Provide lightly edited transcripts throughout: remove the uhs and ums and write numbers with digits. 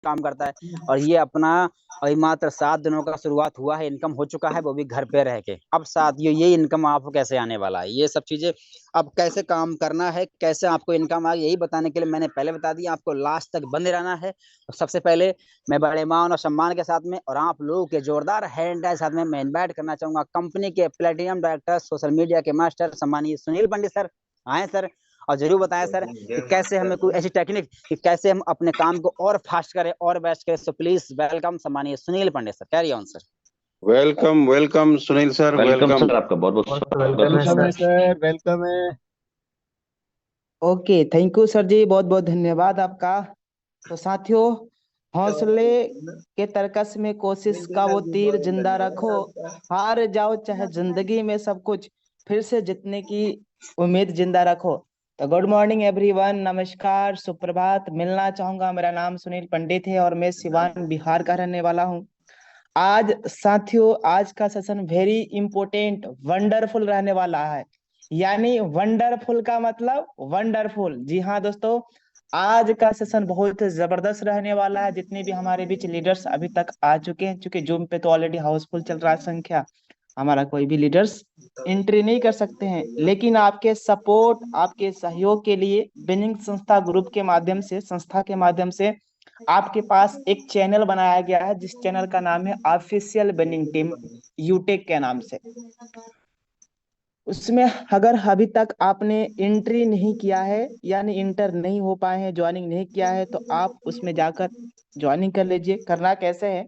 काम करता है। और ये अपना अभी मात्र 7 दिनों का शुरुआत हुआ है, इनकम हो चुका है, वो भी घर पे रह के। अब साथियों ये इनकम आपको कैसे आने वाला है, ये सब चीजें अब कैसे काम करना है, कैसे आपको इनकम आए, यही बताने के लिए मैंने पहले बता दिया। आपको लास्ट तक बने रहना है। और सबसे पहले मैं बड़े मान और सम्मान के साथ में और आप लोगों के जोरदार हैंड के साथ में मैं इन्वाइट करना चाहूंगा कंपनी के प्लेटिनम डायरेक्टर, सोशल मीडिया के मास्टर, सम्मानीय सुनील पंडित सर। आए सर, और जरूर बताएं सर कि कैसे हमें कोई ऐसी टेक्निक कि कैसे हम अपने काम को और फास्ट करें और बेस्ट करें। सो प्लीज वेलकम सम्मानीय Sunil Pandit sir, carry on sir. Welcome welcome Sunil sir, welcome welcome. Sir, आपका बहुत बहुत स्वागत वेलकम है है सर। सर, वेलकम है। Okay, thank you sir ji, बहुत बहुत धन्यवाद आपका। तो साथियों, हौसले के तरकस में कोशिश का वो तीर जिंदा रखो, हार जाओ चाहे जिंदगी में सब कुछ, फिर से जीतने की उम्मीद जिंदा रखो। तो गुड मॉर्निंग एवरीवन, नमस्कार, सुप्रभात। मिलना चाहूंगा, मेरा नाम सुनील पंडित है और मैं सिवान बिहार का रहने वाला हूँ। आज साथियों, आज का सेशन वेरी इंपोर्टेंट, वंडरफुल रहने वाला है। यानी वंडरफुल का मतलब वंडरफुल। जी हाँ दोस्तों, आज का सेशन बहुत जबरदस्त रहने वाला है। जितने भी हमारे बीच लीडर्स अभी तक आ चुके हैं, चूंकि जूम पे तो ऑलरेडी हाउसफुल चल रहा है संख्या, हमारा कोई भी लीडर्स एंट्री नहीं कर सकते हैं, लेकिन आपके सपोर्ट, आपके सहयोग के लिए बिनिंग संस्था ग्रुप के माध्यम से, संस्था के माध्यम से आपके पास एक चैनल बनाया गया है, जिस चैनल का नाम है ऑफिशियल बिनिंग टीम यूटेक के नाम से। उसमें अगर अभी तक आपने एंट्री नहीं किया है, यानी इंटर नहीं हो पाए हैं, ज्वाइनिंग नहीं किया है, तो आप उसमें जाकर ज्वाइनिंग कर लीजिए। करना कैसे है,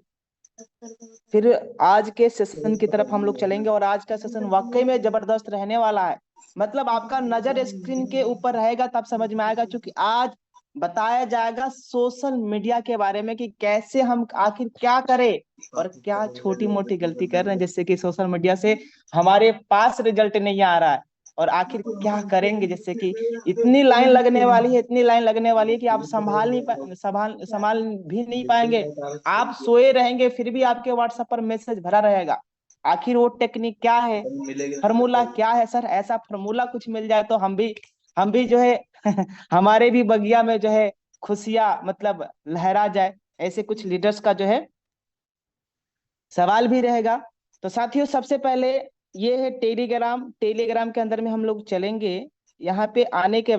फिर आज के सेशन की तरफ हम लोग चलेंगे। और आज का सेशन वाकई में जबरदस्त रहने वाला है। मतलब आपका नजर स्क्रीन के ऊपर रहेगा तब समझ में आएगा, क्योंकि आज बताया जाएगा सोशल मीडिया के बारे में कि कैसे हम आखिर क्या करें और क्या छोटी मोटी गलती कर रहे हैं, जिससे कि सोशल मीडिया से हमारे पास रिजल्ट नहीं आ रहा है, और आखिर क्या करेंगे जिससे कि इतनी लाइन लगने वाली है, इतनी लाइन लगने वाली है कि आप संभाल भी नहीं पाएंगे। आप सोए रहेंगे फिर भी आपके व्हाट्सएप पर मैसेज भरा रहेगा। आखिर वो टेक्निक क्या है, फॉर्मूला क्या है सर? ऐसा फॉर्मूला कुछ मिल जाए तो हम भी जो है हमारे भी बगिया में जो है खुशियां मतलब लहरा जाए। ऐसे कुछ लीडर्स का जो है सवाल भी रहेगा। तो साथियों, सबसे पहले ये है टेलीग्राम। टेलीग्राम के अंदर में हम लोग चलेंगे। यहाँ पे आने के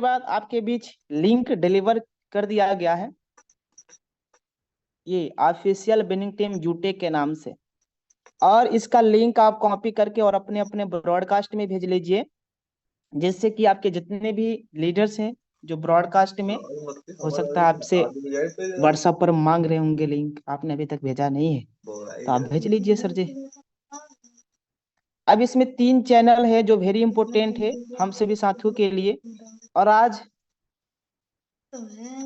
बाद आपके बीच लिंक डिलीवर कर दिया गया है, ये ऑफिशियल बिनिंग टीम यूटेक के नाम से। और इसका लिंक आप कॉपी करके और अपने अपने ब्रॉडकास्ट में भेज लीजिए, जिससे कि आपके जितने भी लीडर्स हैं जो ब्रॉडकास्ट में, हो सकता है आपसे व्हाट्सएप पर मांग रहे होंगे लिंक, आपने अभी तक भेजा नहीं है, तो आप भेज लीजिए सर जी। अब इसमें 3 चैनल है जो वेरी इंपॉर्टेंट है हम सभी साथियों के लिए। और आज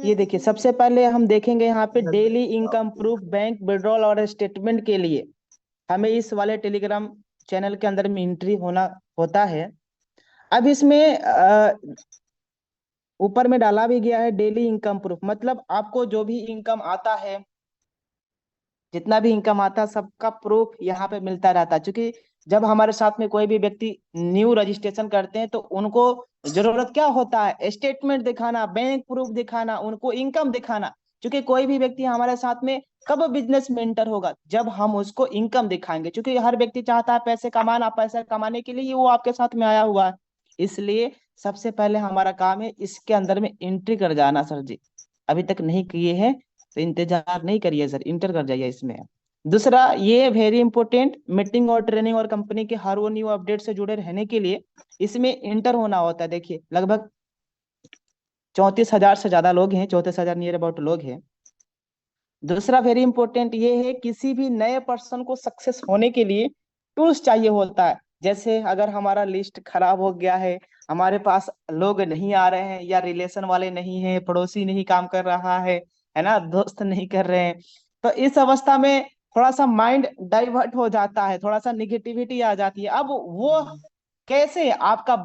ये देखिए, सबसे पहले हम देखेंगे यहाँ पे daily income proof, bank withdrawal और स्टेटमेंट के लिए हमें इस वाले टेलीग्राम चैनल के अंदर में एंट्री होना होता है। अब इसमें ऊपर में डाला भी गया है डेली इनकम प्रूफ, मतलब आपको जो भी इनकम आता है, जितना भी इनकम आता है, सबका प्रूफ यहाँ पे मिलता रहता है। क्योंकि जब हमारे साथ में कोई भी व्यक्ति न्यू रजिस्ट्रेशन करते हैं तो उनको जरूरत क्या होता है, स्टेटमेंट दिखाना, बैंक प्रूफ दिखाना, उनको इनकम दिखाना। क्योंकि कोई भी व्यक्ति हमारे साथ में कब बिजनेस में एंटर होगा, जब हम उसको इनकम दिखाएंगे। क्योंकि हर व्यक्ति चाहता है पैसे कमाना, पैसे कमाने के लिए वो आपके साथ में आया हुआ है। इसलिए सबसे पहले हमारा काम है इसके अंदर में एंट्री कर जाना सर जी। अभी तक नहीं किए हैं तो इंतजार नहीं करिए सर, इंटर कर जाइए इसमें। दूसरा, ये वेरी इंपॉर्टेंट, मीटिंग और ट्रेनिंग और कंपनी के हर वो न्यू अपडेट से जुड़े रहने के लिए इसमें इंटर होना होता है। देखिए, लगभग 34,000 से ज्यादा लोग हैं, 34,000 नियर अबाउट लोग हैं। दूसरा वेरी इंपॉर्टेंट ये है, किसी भी नए पर्सन को सक्सेस होने के लिए टूल्स चाहिए होता है। जैसे अगर हमारा लिस्ट खराब हो गया है, हमारे पास लोग नहीं आ रहे हैं, या रिलेशन वाले नहीं है, पड़ोसी नहीं काम कर रहा है ना, दोस्त नहीं कर रहे हैं, तो इस अवस्था में थोड़ा सा माइंड डाइवर्ट हो जाता है, थोड़ा सा निगेटिविटी आ जाती है। अब वो कैसे आपका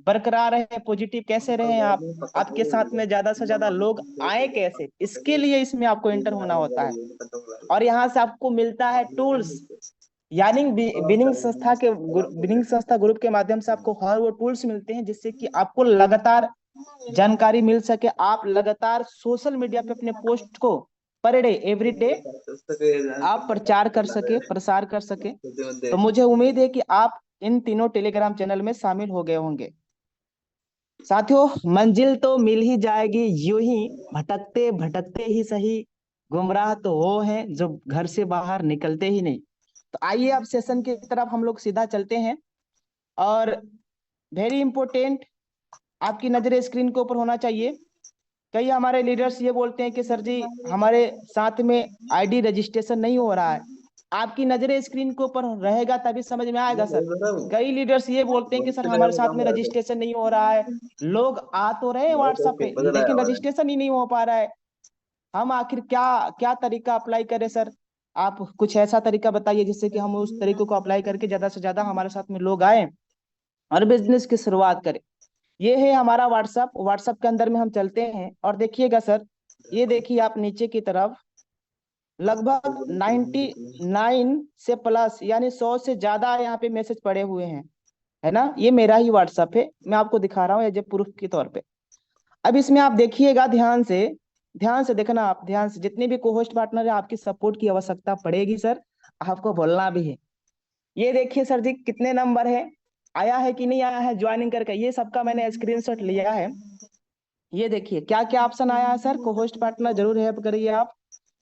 बरकरार है, पॉजिटिव कैसे रहे आप, आपके साथ में ज्यादा से ज्यादा लोग आए कैसे, इसके लिए इसमें आपको एंटर होना होता है। और यहाँ से आपको मिलता है टूल्स, यानी बिनिंग संस्था ग्रुप के माध्यम से आपको हर वो टूल्स मिलते हैं, जिससे कि आपको लगातार जानकारी मिल सके, आप लगातार सोशल मीडिया पे अपने पोस्ट को पर डे एवरी डे आप प्रचार कर सके, प्रसार कर सके, तो मुझे उम्मीद है कि आप इन तीनों टेलीग्राम चैनल में शामिल हो गए होंगे। साथियों, मंजिल तो मिल ही जाएगी, यूं ही भटकते भटकते ही सही। गुमराह तो वो हैं जो घर से बाहर निकलते ही नहीं। तो आइए अब सेशन की तरफ हम लोग सीधा चलते हैं। और वेरी इंपॉर्टेंट, आपकी नजरें स्क्रीन के ऊपर होना चाहिए। कई हमारे लीडर्स ये बोलते हैं कि सर जी हमारे साथ में आईडी रजिस्ट्रेशन नहीं हो रहा है। आपकी नजरें स्क्रीन के ऊपर रहेगा तभी समझ में आएगा सर। कई लीडर्स ये बोलते हैं कि सर हमारे साथ में रजिस्ट्रेशन नहीं हो रहा है, लोग आ तो रहे हैं व्हाट्सएप पे लेकिन रजिस्ट्रेशन ही नहीं हो पा रहा है। हम आखिर क्या क्या तरीका अप्लाई करें सर? आप कुछ ऐसा तरीका बताइए जिससे कि हम उस तरीके को अप्लाई करके ज्यादा से ज्यादा हमारे साथ में लोग आए और बिजनेस की शुरुआत करें। ये है हमारा व्हाट्सएप। व्हाट्सएप के अंदर में हम चलते हैं और देखिएगा सर, ये देखिए आप नीचे की तरफ लगभग 99 से प्लस यानी 100 से ज्यादा यहाँ पे मैसेज पड़े हुए हैं, है ना। ये मेरा ही व्हाट्सएप है, मैं आपको दिखा रहा हूँ एज ए प्रूफ के तौर पे। अब इसमें आप देखिएगा, ध्यान से देखना, आप ध्यान से, जितने भी कोहोस्ट पार्टनर है आपकी सपोर्ट की आवश्यकता पड़ेगी सर, आपको बोलना भी है। ये देखिए सर जी कितने नंबर है, आया है कि नहीं आया है ज्वाइनिंग करके, ये सबका मैंने स्क्रीनशॉट लिया है। ये देखिए क्या क्या ऑप्शन आया है सर, कोहोस्ट पार्टनर जरूर हेल्प करिए आप।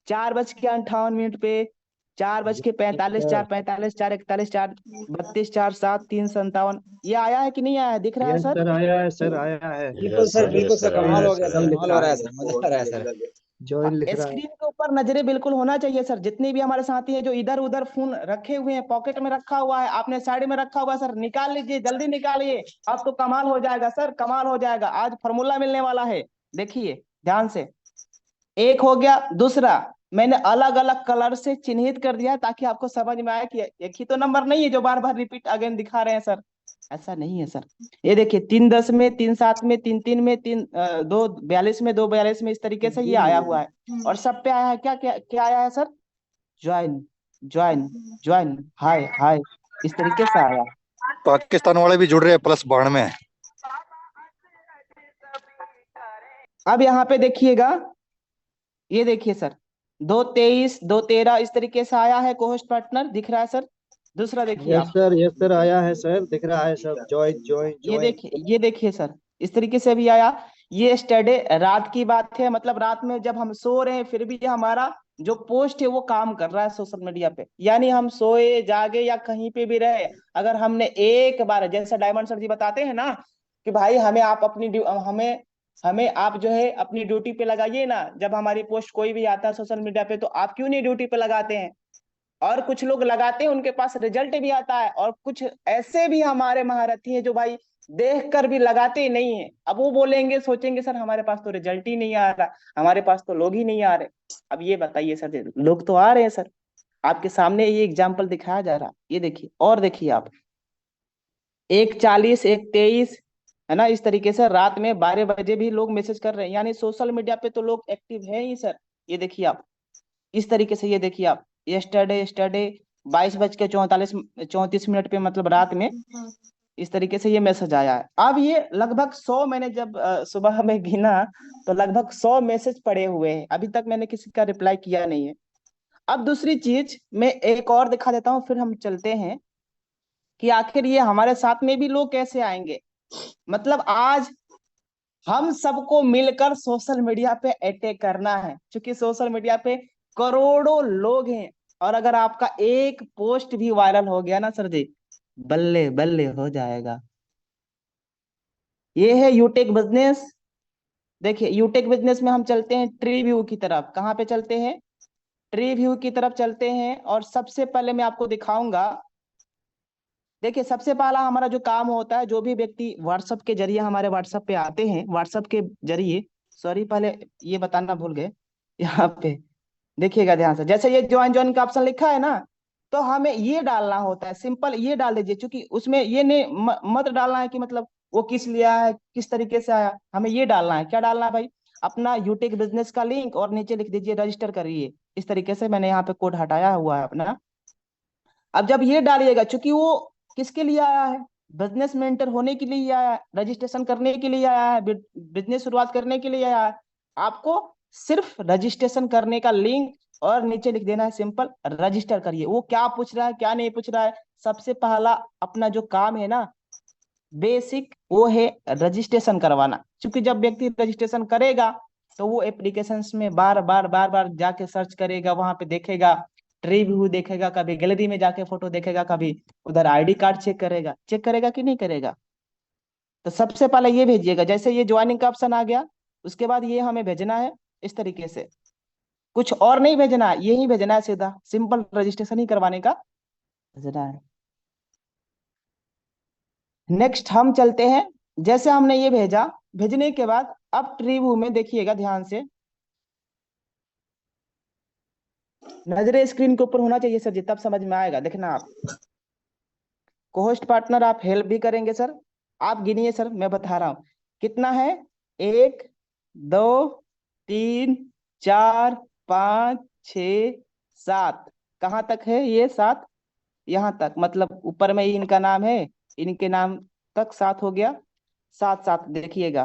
4:58 पे, 4:45, 4:45, 4:41, 4:32, 4:07, 3:57, ये आया है कि नहीं आया है, दिख रहा है यस सर? सर, आया है सर, आया है। बिल्कुल सर, कमाल हो गया सर, सब कमाल हो रहा है सर, मजा आ रहा है सर। ज्वाइन लिख रहा है। स्क्रीन के ऊपर नजरें बिल्कुल होना चाहिए सर। जितने भी हमारे साथी हैं जो इधर उधर फोन रखे हुए हैं, पॉकेट में रखा हुआ है, आपने साइड में रखा हुआ है सर, निकाल लीजिए, जल्दी निकालिए। अब तो कमाल हो जाएगा सर, कमाल हो जाएगा, आज फॉर्मूला मिलने वाला है। देखिए ध्यान से, एक हो गया। दूसरा, मैंने अलग अलग कलर से चिन्हित कर दिया ताकि आपको समझ में आए कि एक ही तो नंबर नहीं है जो बार बार रिपीट अगेन दिखा रहे हैं सर, ऐसा नहीं है सर। ये देखिए 3:10 में, 3:07 में, 3:03 में, 2:42 में, 2:42 में, इस तरीके से ये आया हुआ है। और सब पे आया है क्या क्या क्या आया है सर? ज्वाइन, ज्वाइन, ज्वाइन, हाय हाय, इस तरीके से आया। पाकिस्तान वाले भी जुड़ रहे हैं +92 में। अब यहाँ पे देखिएगा, ये देखिए सर 2:23, 2:13 इस तरीके से आया है कोहोस्ट पार्टनर, दिख रहा है सर? दूसरा देखिए आप, यस सर, आया है सर, दिख रहा है सब, ज्वाइन ज्वाइन ज्वाइन। ये देखिए सर, इस तरीके से भी आया। ये स्टडे रात की बात है, मतलब रात में जब हम सो रहे हैं फिर भी हमारा जो पोस्ट है वो काम कर रहा है सोशल मीडिया पे, यानी हम सोए जागे या कहीं पे भी रहे, अगर हमने एक बार, जैसा डायमंड सर जी बताते हैं ना कि भाई हमें आप अपनी हमें हमें आप जो है अपनी ड्यूटी पे लगाइए ना, जब हमारी पोस्ट कोई भी आता है सोशल मीडिया पे तो आप क्यों नहीं ड्यूटी पे लगाते हैं? और कुछ लोग लगाते हैं उनके पास रिजल्ट भी आता है, और कुछ ऐसे भी हमारे महारथी हैं जो भाई देख कर भी लगाते ही नहीं है। अब वो बोलेंगे, सोचेंगे सर हमारे पास तो रिजल्ट ही नहीं आ रहा, हमारे पास तो लोग ही नहीं आ रहे। अब ये बताइए सर, लोग तो आ रहे हैं सर, आपके सामने ये एग्जाम्पल दिखाया जा रहा, ये देखिए। और देखिए आप 1:40, 1:23, है ना, इस तरीके से रात में 12 बजे भी लोग मैसेज कर रहे हैं, यानी सोशल मीडिया पे तो लोग एक्टिव है ही सर। ये देखिए आप, इस तरीके से, ये देखिए आप, यस्टरडे स्टरडे 22:34 पे, मतलब रात में, इस तरीके से ये मैसेज आया है। अब ये लगभग 100, मैंने जब सुबह में गिना तो लगभग 100 मैसेज पड़े हुए हैं, अभी तक मैंने किसी का रिप्लाई किया नहीं है। अब दूसरी चीज मैं एक और दिखा देता हूँ, फिर हम चलते हैं कि आखिर ये हमारे साथ में भी लोग कैसे आएंगे। मतलब आज हम सबको मिलकर सोशल मीडिया पे अटैक करना है, क्योंकि सोशल मीडिया पे करोड़ों लोग हैं, और अगर आपका एक पोस्ट भी वायरल हो गया ना सर जी, बल्ले बल्ले हो जाएगा। ये है यूटेक बिजनेस। देखिए यूटेक बिजनेस में हम चलते हैं ट्री व्यू की तरफ। कहाँ पे चलते हैं? ट्री व्यू की तरफ चलते हैं, और सबसे पहले मैं आपको दिखाऊंगा। देखिए सबसे पहला हमारा जो काम होता है, जो भी व्यक्ति व्हाट्सएप के जरिए हमारे व्हाट्सएप पे आते हैं, व्हाट्सएप के जरिए, सॉरी पहले ये बताना भूल गए, यहाँ पे देखिएगा ध्यान से, जैसे ये ज्वाइन ज्वाइन का ऑप्शन लिखा है ना, तो हमें ये डालना होता है, सिंपल ये डाल दीजिए, क्योंकि उसमें ये नहीं मत डालना है कि मतलब वो किस लिए आया है, किस तरीके से आया, हमें ये डालना है। क्या डालना है भाई? अपना यूटेक बिजनेस का लिंक, और नीचे लिख दीजिए रजिस्टर करिए। इस तरीके से मैंने यहाँ पे कोड हटाया हुआ है अपना। अब जब ये डालिएगा, चूंकि वो किसके लिए आया है, बिजनेस मेंटर होने के लिए आया है, रजिस्ट्रेशन करने के लिए आया है, बिजनेस शुरुआत करने के लिए आया है। आपको सिर्फ रजिस्ट्रेशन करने का लिंक और नीचे लिख देना है सिंपल रजिस्टर करिए। वो क्या पूछ रहा है क्या नहीं पूछ रहा है, सबसे पहला अपना जो काम है ना बेसिक, वो है रजिस्ट्रेशन करवाना। क्योंकि जब व्यक्ति रजिस्ट्रेशन करेगा तो वो एप्लीकेशंस में बार बार जाके सर्च करेगा, वहां पे देखेगा, ट्री व्यू देखेगा, कभी गैलरी में जाके फोटो देखेगा, कभी उधर आईडी कार्ड चेक करेगा कि नहीं करेगा। तो सबसे पहले ये भेजिएगा, जैसे ये ज्वाइनिंग का ऑप्शन आ गया उसके बाद ये हमें भेजना है इस तरीके से, कुछ और नहीं भेजना है, यही भेजना है, सीधा सिंपल रजिस्ट्रेशन ही करवाने का भेजना है। नेक्स्ट हम चलते हैं, जैसे हमने ये भेजा, भेजने के बाद अब ट्री व्यू में देखिएगा ध्यान से, नजरे स्क्रीन के ऊपर होना चाहिए सर जी, तब समझ में आएगा। देखना आप कोहोस्ट पार्टनर आप हेल्प भी करेंगे सर, आप गिनिए सर, मैं बता रहा हूं कितना है, 1 2 3 4 5 6 7, कहाँ तक है ये 7, यहाँ तक, मतलब ऊपर में ही इनका नाम है, इनके नाम तक 7 हो गया। 7 7 देखिएगा,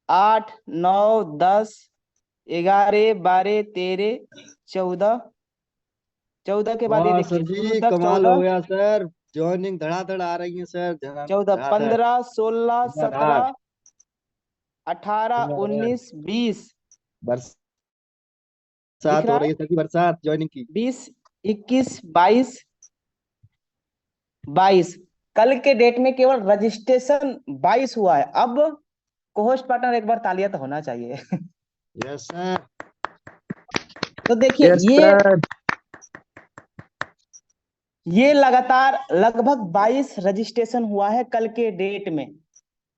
8 9 10 11 12 13 14, 14 के बाद ये वाह देखिए सर जी, 14 कमाल हो 14 गया सर। जॉइनिंग धड़ाधड़ आ रही है सर, 14 धड़ाधड़ 15 16 धड़ाधड़ 17 18 धड़ाधड़। 19 20, दिख बरसात रहा हो है, रही है सर जी, बरसात ज्वाइनिंग की। 20 21 22 22, कल के डेट में केवल रजिस्ट्रेशन 22 हुआ है। अब कोहोस्ट पार्टनर एक बार तालियां तो होना चाहिए। Yes sir. तो देखिए यस ये सर। ये लगातार लगभग 22 रजिस्ट्रेशन हुआ है कल के डेट में।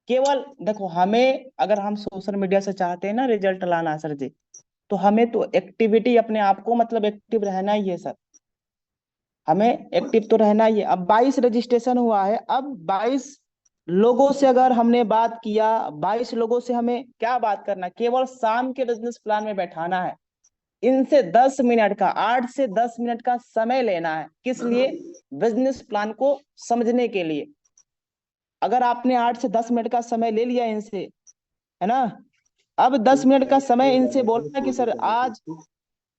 केवल देखो, हमें अगर हम सोशल मीडिया से चाहते हैं ना रिजल्ट लाना सर जी, तो हमें तो एक्टिविटी अपने आप को मतलब एक्टिव रहना ही है सर, हमें एक्टिव तो रहना ही है। अब 22 रजिस्ट्रेशन हुआ है, अब 22 लोगों से अगर हमने बात किया, 22 लोगों से हमें क्या बात करना, केवल शाम के बिजनेस प्लान में बैठाना है, इनसे 10 मिनट का, 8 से 10 मिनट का समय लेना है। किस लिए? बिजनेस प्लान को समझने के लिए। अगर आपने 8 से 10 मिनट का समय ले लिया इनसे, है ना, अब 10 मिनट का समय इनसे बोलना कि सर आज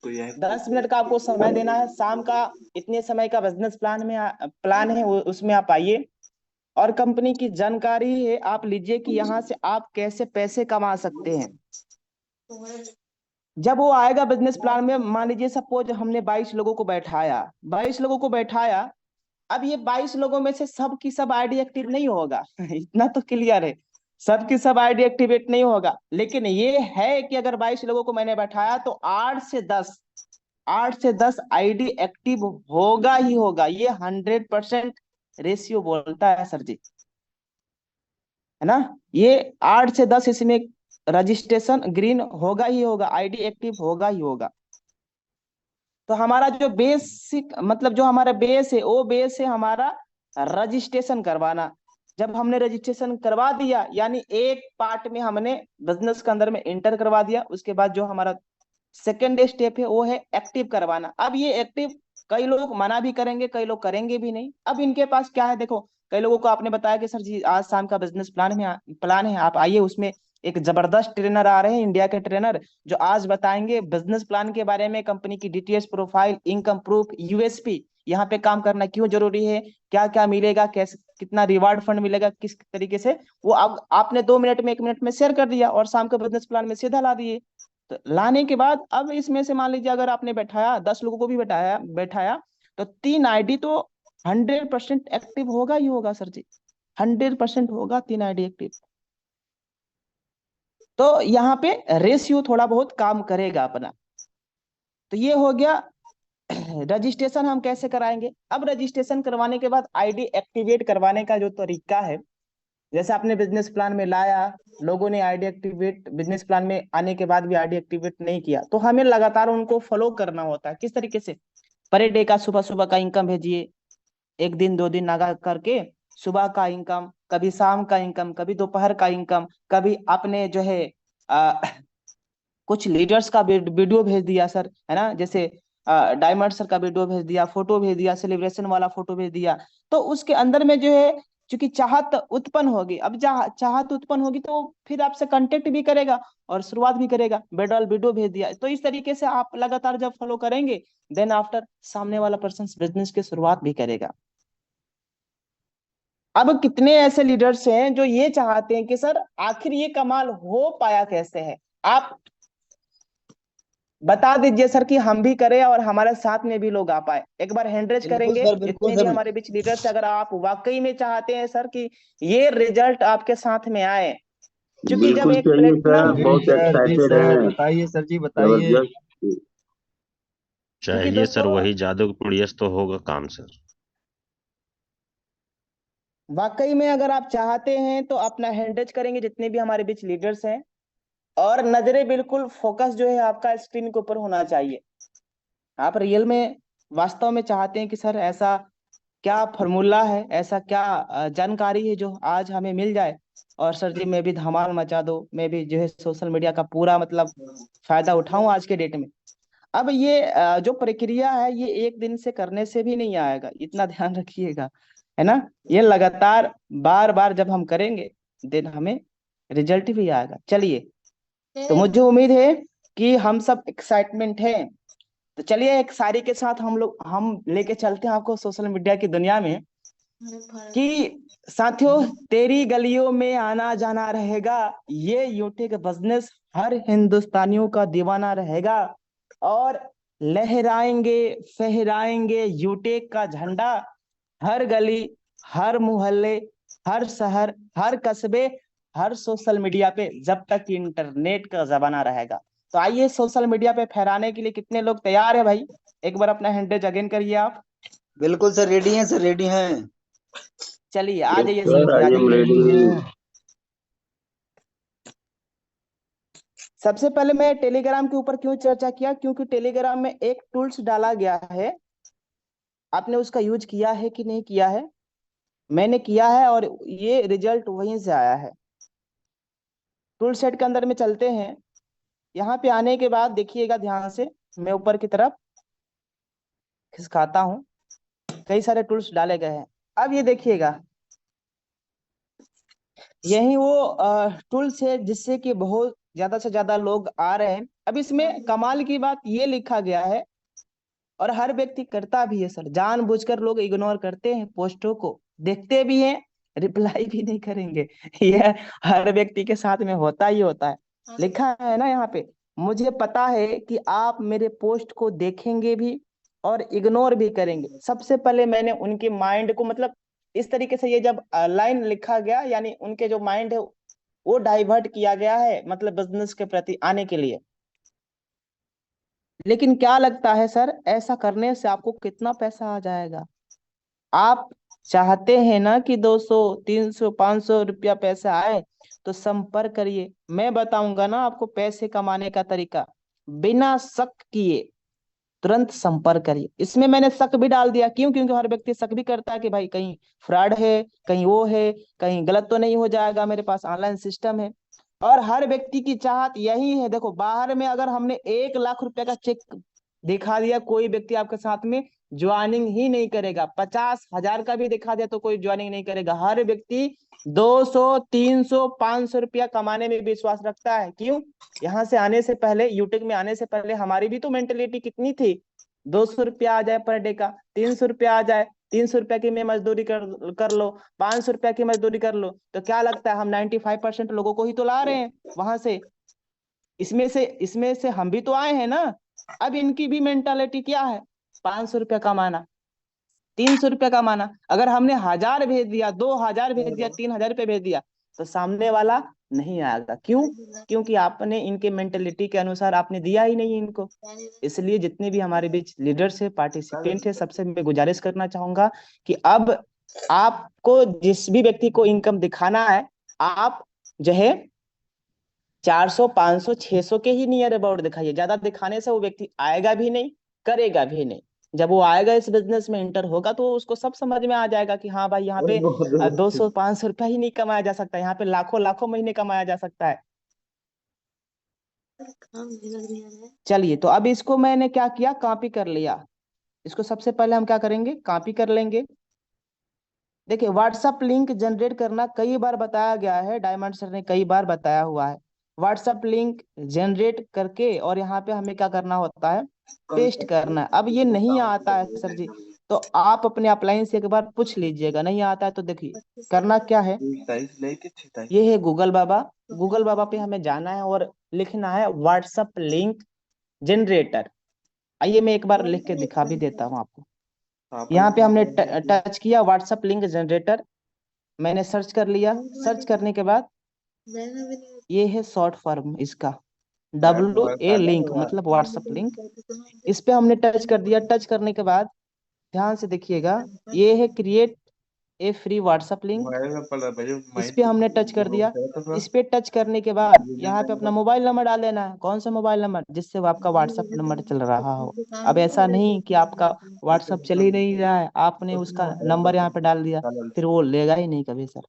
10 मिनट का आपको समय देना है, शाम का इतने समय का बिजनेस प्लान में प्लान है उसमें आप आइए, और कंपनी की जानकारी है आप लीजिए कि यहाँ से आप कैसे पैसे कमा सकते हैं। जब वो आएगा बिजनेस प्लान में, मान लीजिए सपोज हमने 22 लोगों को बैठाया, 22 लोगों को बैठाया, अब ये 22 लोगों में से सब की सब आईडी एक्टिव नहीं होगा। इतना तो क्लियर है, सब की सब आईडी एक्टिवेट नहीं होगा, लेकिन ये है कि अगर 22 लोगों को मैंने बैठाया तो 8 से 10 आईडी एक्टिव होगा ही होगा, ये 100% रेशियो बोलता है सर जी, है ना। ये 8 से 10 इसमें रजिस्ट्रेशन ग्रीन होगा ही होगा, आईडी एक्टिव होगा ही होगा। तो हमारा जो बेसिक मतलब जो हमारा बेस है, वो बेस है हमारा रजिस्ट्रेशन करवाना। जब हमने रजिस्ट्रेशन करवा दिया, यानी एक पार्ट में हमने बिजनेस के अंदर में एंटर करवा दिया, उसके बाद जो हमारा सेकेंड स्टेप है वो है एक्टिव करवाना। अब ये एक्टिव कई लोग मना भी करेंगे, कई लोग करेंगे भी नहीं। अब इनके पास क्या है, देखो कई लोगों को आपने बताया कि सर जी आज शाम का बिजनेस प्लान है, आप आइए, उसमें एक जबरदस्त ट्रेनर आ रहे हैं, इंडिया के ट्रेनर, जो आज बताएंगे बिजनेस प्लान के बारे में, कंपनी की details, profile, income proof, USP, यहाँ पे काम करना क्यों जरूरी है, क्या क्या मिलेगा, कैसे कितना रिवार्ड फंड मिलेगा, किस तरीके से, वो आपने 2 मिनट में 1 मिनट में शेयर कर दिया और शाम के बिजनेस प्लान में सीधा ला दिए। तो लाने के बाद अब इसमें से मान लीजिए अगर आपने बैठाया 10 लोगों को भी बैठाया बैठाया तो 3 आईडी तो 100% एक्टिव होगा ही होगा सर जी, 100% होगा 3 आईडी एक्टिव। तो यहाँ पे रेशियो थोड़ा बहुत काम करेगा अपना। तो ये हो गया रजिस्ट्रेशन हम कैसे कराएंगे। अब रजिस्ट्रेशन करवाने के बाद आईडी एक्टिवेट करवाने का जो तरीका है, जैसे आपने बिजनेस प्लान में लाया, लोगों ने आईडी एक्टिवेट, बिजनेस प्लान में आने के बाद भी आईडी एक्टिवेट नहीं किया, तो हमें लगातार उनको फॉलो करना होता है। किस तरीके से? पर डे का सुबह सुबह का इनकम भेजिए, 1 दिन 2 दिन लगा करके सुबह का इनकम, कभी शाम का इनकम, कभी दोपहर का इनकम, कभी आपने जो है कुछ लीडर्स का वीडियो भेज दिया सर, है ना, जैसे डायमंड सर का वीडियो भेज दिया, फोटो भेज दिया, सेलिब्रेशन वाला फोटो भेज दिया, तो उसके अंदर में जो है क्योंकि चाहत उत्पन्न होगी। अब चाहत उत्पन्न होगी तो फिर आपसे कांटेक्ट भी करेगा और शुरुआत भी करेगा, बेडॉल वीडियो भेज दिया। तो इस तरीके से आप लगातार जब फॉलो करेंगे, देन आफ्टर सामने वाला पर्सन बिजनेस की शुरुआत भी करेगा। अब कितने ऐसे लीडर्स हैं जो ये चाहते हैं कि सर आखिर ये कमाल हो पाया कैसे है, आप बता दीजिए सर कि हम भी करें और हमारे साथ में भी लोग आ पाए। एक बार हैंड रेज बिल्कुल करेंगे सर, बिल्कुल जितने भी सर। हमारे बीच लीडर्स, अगर आप वाकई में चाहते हैं सर कि ये रिजल्ट आपके साथ में आए, क्योंकि जब बिल्कुल एक चाहिए सर, प्लेटिनम, जी बहुत सर, जी एक्साइटेड सर, हैं, बताइए सर जी, बताइए। जबरदस्त। क्योंकि चाहिए सर, दोस्तों वही जादू की पुड़ियस तो होगा काम सर। वाकई में अगर आप चाहते हैं तो अपना हैंड रेज करेंगे जितने भी हमारे बीच लीडर्स हैं, और नजरें बिल्कुल फोकस जो है आपका स्क्रीन के ऊपर होना चाहिए। आप रियल में वास्तव में चाहते हैं कि सर ऐसा क्या फॉर्मूला है, ऐसा क्या जानकारी है जो आज हमें मिल जाए, और सर जी मैं भी धमाल मचा दो, मैं भी जो है सोशल मीडिया का पूरा मतलब फायदा उठाऊं आज के डेट में। अब ये जो प्रक्रिया है ये एक दिन से करने से भी नहीं आएगा, इतना ध्यान रखिएगा, है ना। ये लगातार बार बार जब हम करेंगे देन हमें रिजल्ट भी आएगा। चलिए, तो मुझे उम्मीद है कि हम सब एक्साइटमेंट हैं। तो चलिए एक शायरी के साथ हम लेके चलते हैं आपको सोशल मीडिया की दुनिया में, कि साथियों तेरी गलियों में आना जाना रहेगा, ये यूट्यूब बिजनेस हर हिंदुस्तानियों का दीवाना रहेगा, और लहराएंगे फहराएंगे यूटेक का झंडा, हर गली हर मोहल्ले हर शहर हर कस्बे हर सोशल मीडिया पे, जब तक इंटरनेट का जमाना रहेगा। तो आइए सोशल मीडिया पे फहराने के लिए कितने लोग तैयार है भाई, एक बार अपना हैंडरेज अगेन करिए आप। बिल्कुल सर, रेडी हैं सर, रेडी हैं। चलिए आ यस जाइए सर, साथी, आ आई एम जाइए। रेडी। सबसे पहले मैं टेलीग्राम के ऊपर क्यों चर्चा किया, क्योंकि टेलीग्राम में एक टूल्स डाला गया है, आपने उसका यूज किया है कि नहीं किया है। मैंने किया है और ये रिजल्ट वहीं से आया है। टूल सेट के अंदर में चलते हैं, यहाँ पे आने के बाद देखिएगा ध्यान से, मैं ऊपर की तरफ खिसकाता हूँ, कई सारे टूल्स डाले गए हैं। अब ये देखिएगा, यही वो टूल्स है जिससे कि बहुत ज्यादा से ज्यादा लोग आ रहे हैं। अब इसमें कमाल की बात ये लिखा गया है, और हर व्यक्ति करता भी है सर, जानबूझकर लोग इग्नोर करते हैं पोस्टों को, देखते भी हैं रिप्लाई भी नहीं करेंगे। यह हर व्यक्ति के साथ में होता ही होता है। लिखा है ना यहाँ पे, मुझे पता है कि आप मेरे पोस्ट को देखेंगे भी और इग्नोर भी करेंगे। सबसे पहले मैंने उनके माइंड को मतलब इस तरीके से, ये जब लाइन लिखा गया यानी उनके जो माइंड है वो डाइवर्ट किया गया है, मतलब बिजनेस के प्रति आने के लिए। लेकिन क्या लगता है सर ऐसा करने से आपको कितना पैसा आ जाएगा? आप चाहते हैं ना कि 200 300 500 रुपया पैसा आए, तो संपर्क करिए, मैं बताऊंगा ना आपको पैसे कमाने का तरीका, बिना शक किए तुरंत संपर्क करिए। इसमें मैंने शक भी डाल दिया, क्यों? क्योंकि हर व्यक्ति शक भी करता है कि भाई कहीं फ्रॉड है, कहीं वो है, कहीं गलत तो नहीं हो जाएगा, मेरे पास ऑनलाइन सिस्टम है। और हर व्यक्ति की चाहत यही है, देखो बाहर में अगर हमने 1 लाख रुपए का चेक दिखा दिया, कोई व्यक्ति आपके साथ में ज्वाइनिंग ही नहीं करेगा। 50,000 का भी दिखा दिया तो कोई ज्वाइनिंग नहीं करेगा। हर व्यक्ति 200 300 500 रुपया कमाने में विश्वास रखता है। क्यों? यहाँ से आने से पहले, यूट्यूब में आने से पहले हमारी भी तो मेंटेलिटी कितनी थी, 200 रुपया आ जाए पर डे का, 300 रुपया आ जाए, 300 रुपया की मैं मजदूरी कर लो, 500 रुपया की मजदूरी कर लो, तो क्या लगता है हम 95% लोगों को ही तो ला रहे हैं वहां से। इसमें से हम भी तो आए हैं ना। अब इनकी भी मेंटालिटी क्या है, 500 रुपया कमाना, 300 रुपया कमाना। अगर हमने 1000 भेज दिया, 2000 भेज दिया, 3000 रुपये भेज दिया, तो सामने वाला नहीं आएगा। क्यों? क्योंकि आपने इनके मेंटेलिटी के अनुसार आपने दिया ही नहीं इनको। इसलिए जितने भी हमारे बीच लीडर्स है, पार्टिसिपेंट है, सबसे मैं गुजारिश करना चाहूंगा कि अब आपको जिस भी व्यक्ति को इनकम दिखाना है, आप जो है 400 500 600 के ही नियर अबाउट दिखाइए। ज्यादा दिखाने से वो व्यक्ति आएगा भी नहीं, करेगा भी नहीं। जब वो आएगा इस बिजनेस में एंटर होगा तो उसको सब समझ में आ जाएगा कि हाँ भाई यहाँ पे 200 500 रुपया ही नहीं कमाया जा सकता, यहाँ पे लाखों लाखों महीने कमाया जा सकता है। चलिए, तो अब इसको मैंने क्या किया, कॉपी कर लिया। इसको सबसे पहले हम क्या करेंगे, कॉपी कर लेंगे। देखिए व्हाट्सएप लिंक जनरेट करना कई बार बताया गया है, डायमंड सर ने कई बार बताया हुआ है। व्हाट्सएप लिंक जनरेट करके और यहाँ पे हमें क्या करना होता है, पेस्ट करना है। अब ये नहीं आता है सर जी, तो आप अपने अपलाइन से एक बार पूछ लीजिएगा, नहीं आता है तो देखिए करना क्या है, ये है गूगल बाबा। गूगल बाबा पे हमें जाना है और लिखना है व्हाट्सएप लिंक जनरेटर। आइए मैं एक बार लिख के दिखा भी देता हूँ आपको। यहाँ पे हमने टच किया व्हाट्सएप लिंक जनरेटर, मैंने सर्च कर लिया। सर्च करने के बाद ये है शॉर्ट फॉर्म इसका, WA लिंक मतलब व्हाट्सएप लिंक। इस पे हमने टच कर दिया। टच करने के बाद ध्यान से देखिएगा, ये है create a free WhatsApp link. इस पे हमने टच कर दिया। इस पे टच करने के बाद यहाँ पे अपना मोबाइल नंबर डाल देना है। कौन सा मोबाइल नंबर, जिससे वो आपका व्हाट्सएप नंबर चल रहा हो। अब ऐसा नहीं कि आपका व्हाट्सएप चल ही नहीं रहा है, आपने उसका नंबर यहाँ पे डाल दिया, फिर वो लेगा ही नहीं कभी सर।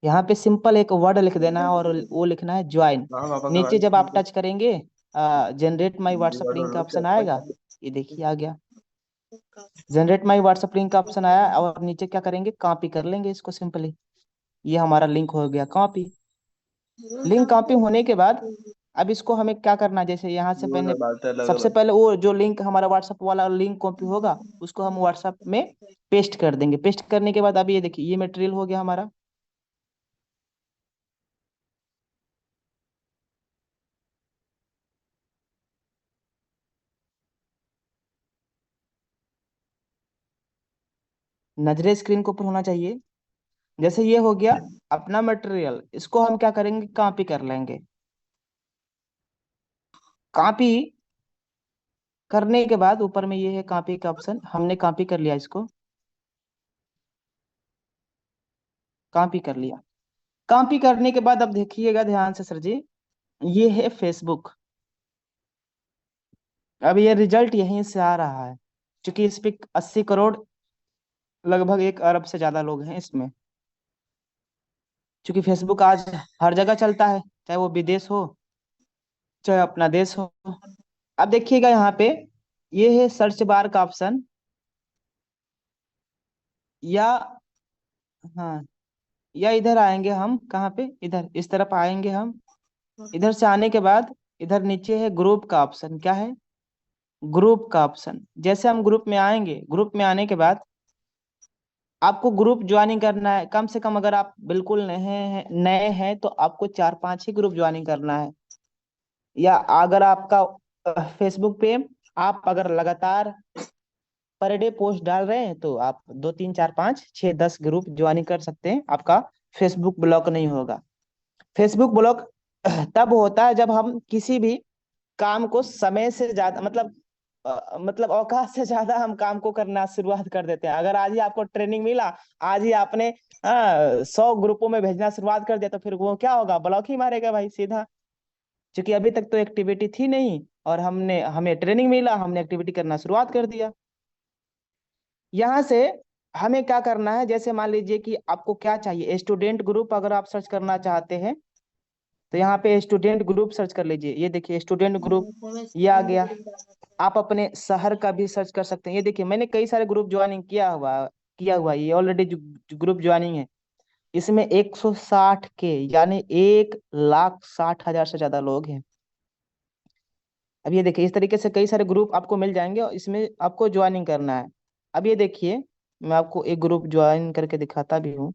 यहाँ पे सिंपल एक वर्ड लिख देना है और वो लिखना है ज्वाइन। नीचे जब आप टच करेंगे जनरेट माई व्हाट्सएप लिंक का ऑप्शन आएगा, ये देखिए आ गया जनरेट माई व्हाट्सएप लिंक का ऑप्शन आया। और नीचे क्या करेंगे, कॉपी कर लेंगे इसको सिंपली। ये हमारा लिंक हो गया कॉपी। लिंक कॉपी होने के बाद अब इसको हमें क्या करना है, जैसे यहाँ से पहले सबसे पहले वो जो लिंक हमारा व्हाट्सएप वाला लिंक कॉपी होगा उसको हम व्हाट्सएप में पेस्ट कर देंगे। पेस्ट करने के बाद अब ये देखिए ये मटेरियल हो गया हमारा। नजरे स्क्रीन के ऊपर होना चाहिए। जैसे ये हो गया अपना मटेरियल, इसको हम क्या करेंगे, कॉपी कर लेंगे। कॉपी करने के बाद ऊपर में ये है कॉपी का ऑप्शन, हमने कॉपी कर लिया इसको, कॉपी कर लिया। कॉपी करने के बाद अब देखिएगा ध्यान से सर जी, ये है फेसबुक। अब ये रिजल्ट यहीं से आ रहा है, क्योंकि इस पे 80 करोड़ लगभग 1 अरब से ज्यादा लोग हैं इसमें। क्योंकि फेसबुक आज हर जगह चलता है, चाहे वो विदेश हो चाहे अपना देश हो। अब देखिएगा यहाँ पे ये है सर्च बार का ऑप्शन, या हाँ, या इधर आएंगे हम, कहाँ पे, इधर इस तरफ आएंगे हम। इधर से आने के बाद इधर नीचे है ग्रुप का ऑप्शन, क्या है, ग्रुप का ऑप्शन। जैसे हम ग्रुप में आएंगे, ग्रुप में आने के बाद आपको ग्रुप ज्वाइनिंग करना है। कम से कम अगर आप बिल्कुल नए हैं तो आपको 4-5 ही ग्रुप ज्वाइनिंग करना है। या अगर आपका फेसबुक पे आप अगर लगातार पर डे पोस्ट डाल रहे हैं तो आप 2 3 4 5 6 10 ग्रुप ज्वाइनिंग कर सकते हैं, आपका फेसबुक ब्लॉक नहीं होगा। फेसबुक ब्लॉक तब होता है जब हम किसी भी काम को समय से ज्यादा मतलब औकात से ज्यादा हम काम को करना शुरुआत कर देते हैं। अगर आज ही आपको ट्रेनिंग मिला, आज ही आपने 100 ग्रुपों में भेजना शुरुआत कर दिया, तो फिर वो क्या होगा, ब्लॉक ही मारेगा भाई सीधा। क्योंकि अभी तक तो एक्टिविटी थी नहीं और हमें ट्रेनिंग मिला, हमने एक्टिविटी करना शुरुआत कर दिया। यहाँ से हमें क्या करना है, जैसे मान लीजिए कि आपको क्या चाहिए, स्टूडेंट ग्रुप अगर आप सर्च करना चाहते हैं तो यहाँ पे स्टूडेंट ग्रुप सर्च कर लीजिए। ये देखिए स्टूडेंट ग्रुप ये आ गया। आप अपने शहर का भी सर्च कर सकते हैं। ये देखिए मैंने कई सारे ग्रुप ज्वाइनिंग किया हुआ ये ऑलरेडी जो ग्रुप ज्वाइनिंग है, इसमें 160 के यानी 1,60,000 से ज्यादा लोग हैं। अब ये देखिए इस तरीके से कई सारे ग्रुप आपको मिल जाएंगे और इसमें आपको ज्वाइनिंग करना है। अब ये देखिए मैं आपको एक ग्रुप ज्वाइन करके दिखाता भी हूँ।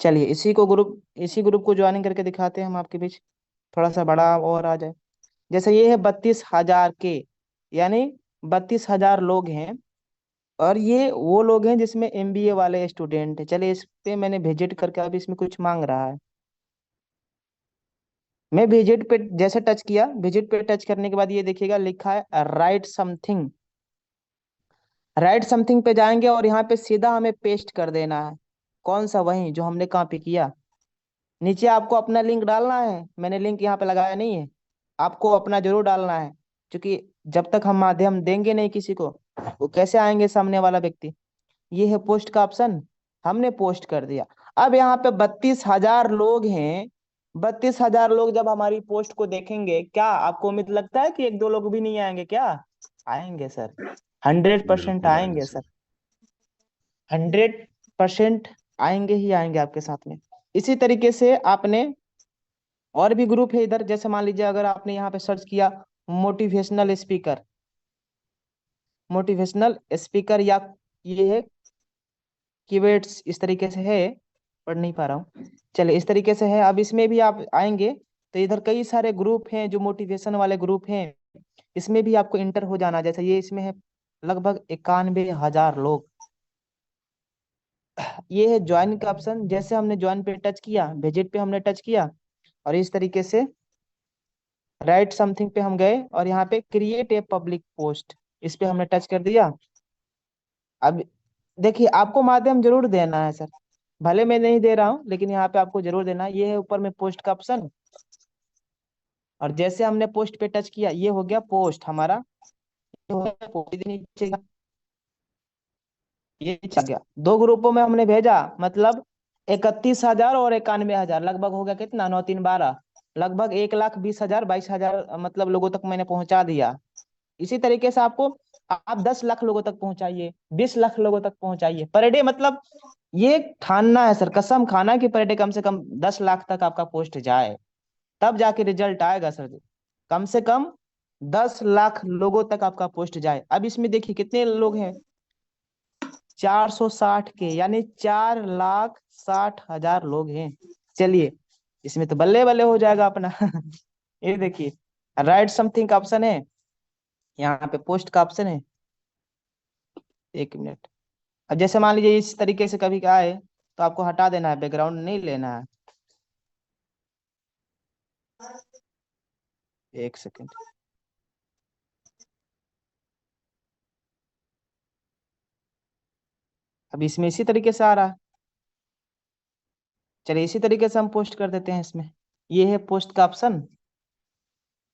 चलिए इसी ग्रुप को ज्वाइनिंग करके दिखाते हैं हम आपके बीच, थोड़ा सा बड़ा और आ जाए। जैसे ये है 32,000 के, यानी 32,000 लोग हैं। और ये वो लोग हैं जिसमें MBA वाले स्टूडेंट है। चलिए इस पे मैंने विजिट करके, अब इसमें कुछ मांग रहा है। मैं विजिट पे जैसे टच किया, विजिट पे टच करने के बाद ये देखिएगा लिखा है राइट समथिंग। राइट समथिंग पे जाएंगे और यहाँ पे सीधा हमें पेस्ट कर देना है। कौन सा, वही जो हमने कॉपी किया। नीचे आपको अपना लिंक डालना है, मैंने लिंक यहाँ पे लगाया नहीं है, आपको अपना जरूर डालना है। क्योंकि जब तक हम माध्यम देंगे नहीं किसी को, वो कैसे आएंगे सामने वाला व्यक्ति। ये है पोस्ट का ऑप्शन, हमने पोस्ट कर दिया। अब यहाँ पे 32,000 लोग हैं। 32,000 लोग जब हमारी पोस्ट को देखेंगे, क्या आपको उम्मीद लगता है कि 1-2 लोग भी नहीं आएंगे क्या? आएंगे सर, 100% बिल्कुल आएंगे आएंगे सर। सर, 100% आएंगे ही आएंगे आपके साथ में। इसी तरीके से आपने और भी ग्रुप है इधर, जैसे मान लीजिए अगर आपने यहाँ पे सर्च किया मोटिवेशनल स्पीकर, या ये है कीवर्ड्स, इस तरीके से है, पढ़ नहीं पा रहा हूँ, चलिए इस तरीके से है। अब इसमें भी आप आएंगे तो इधर कई सारे ग्रुप हैं जो मोटिवेशन वाले ग्रुप हैं, इसमें भी आपको इंटर हो जाना। जैसे ये इसमें है लगभग 91,000 लोग। ये है ज्वाइन का ऑप्शन, जैसे हमने ज्वाइन पे टच किया, विजिट पे हमने टच किया और इस तरीके से राइट समथिंग पे हम गए और यहाँ पे क्रिएट ए पब्लिक पोस्ट, इस पे हमने टच कर दिया। अब देखिए आपको माध्यम जरूर देना है सर, भले मैं नहीं दे रहा हूँ लेकिन यहाँ पे आपको जरूर देना है। ये है ऊपर में पोस्ट का ऑप्शन और जैसे हमने पोस्ट पे टच किया ये हो गया पोस्ट हमारा, ये हो गया पोस्ट, नीचे ये चल गया। 2 ग्रुपों में हमने भेजा, मतलब 31,000 और 91,000, लगभग हो गया कितना, 9 3 12, लगभग 1,20,000 22,000 मतलब लोगों तक मैंने पहुंचा दिया। इसी तरीके से आपको आप 10 लाख लोगों तक पहुंचाइए, 20 लाख लोगों तक पहुंचाइए पर डे, मतलब ये ठानना है सर, कसम खाना कि पर डे कम से कम 10 लाख तक आपका पोस्ट जाए, तब जाके रिजल्ट आएगा सर जी। कम से कम 10 लाख लोगों तक आपका पोस्ट जाए। अब इसमें देखिए कितने लोग हैं, 460 के, यानी 4,60,000 लोग हैं। चलिए इसमें तो बल्ले बल्ले हो जाएगा अपना। ये देखिए राइट समथिंग का ऑप्शन है, यहाँ पे पोस्ट का ऑप्शन है। 1 मिनट, अब जैसे मान लीजिए इस तरीके से कभी आए तो आपको हटा देना है, बैकग्राउंड नहीं लेना है। 1 सेकेंड, अब इसमें इसी तरीके से आ रहा है। चलिए इसी तरीके से हम पोस्ट कर देते हैं इसमें। ये है पोस्ट का ऑप्शन,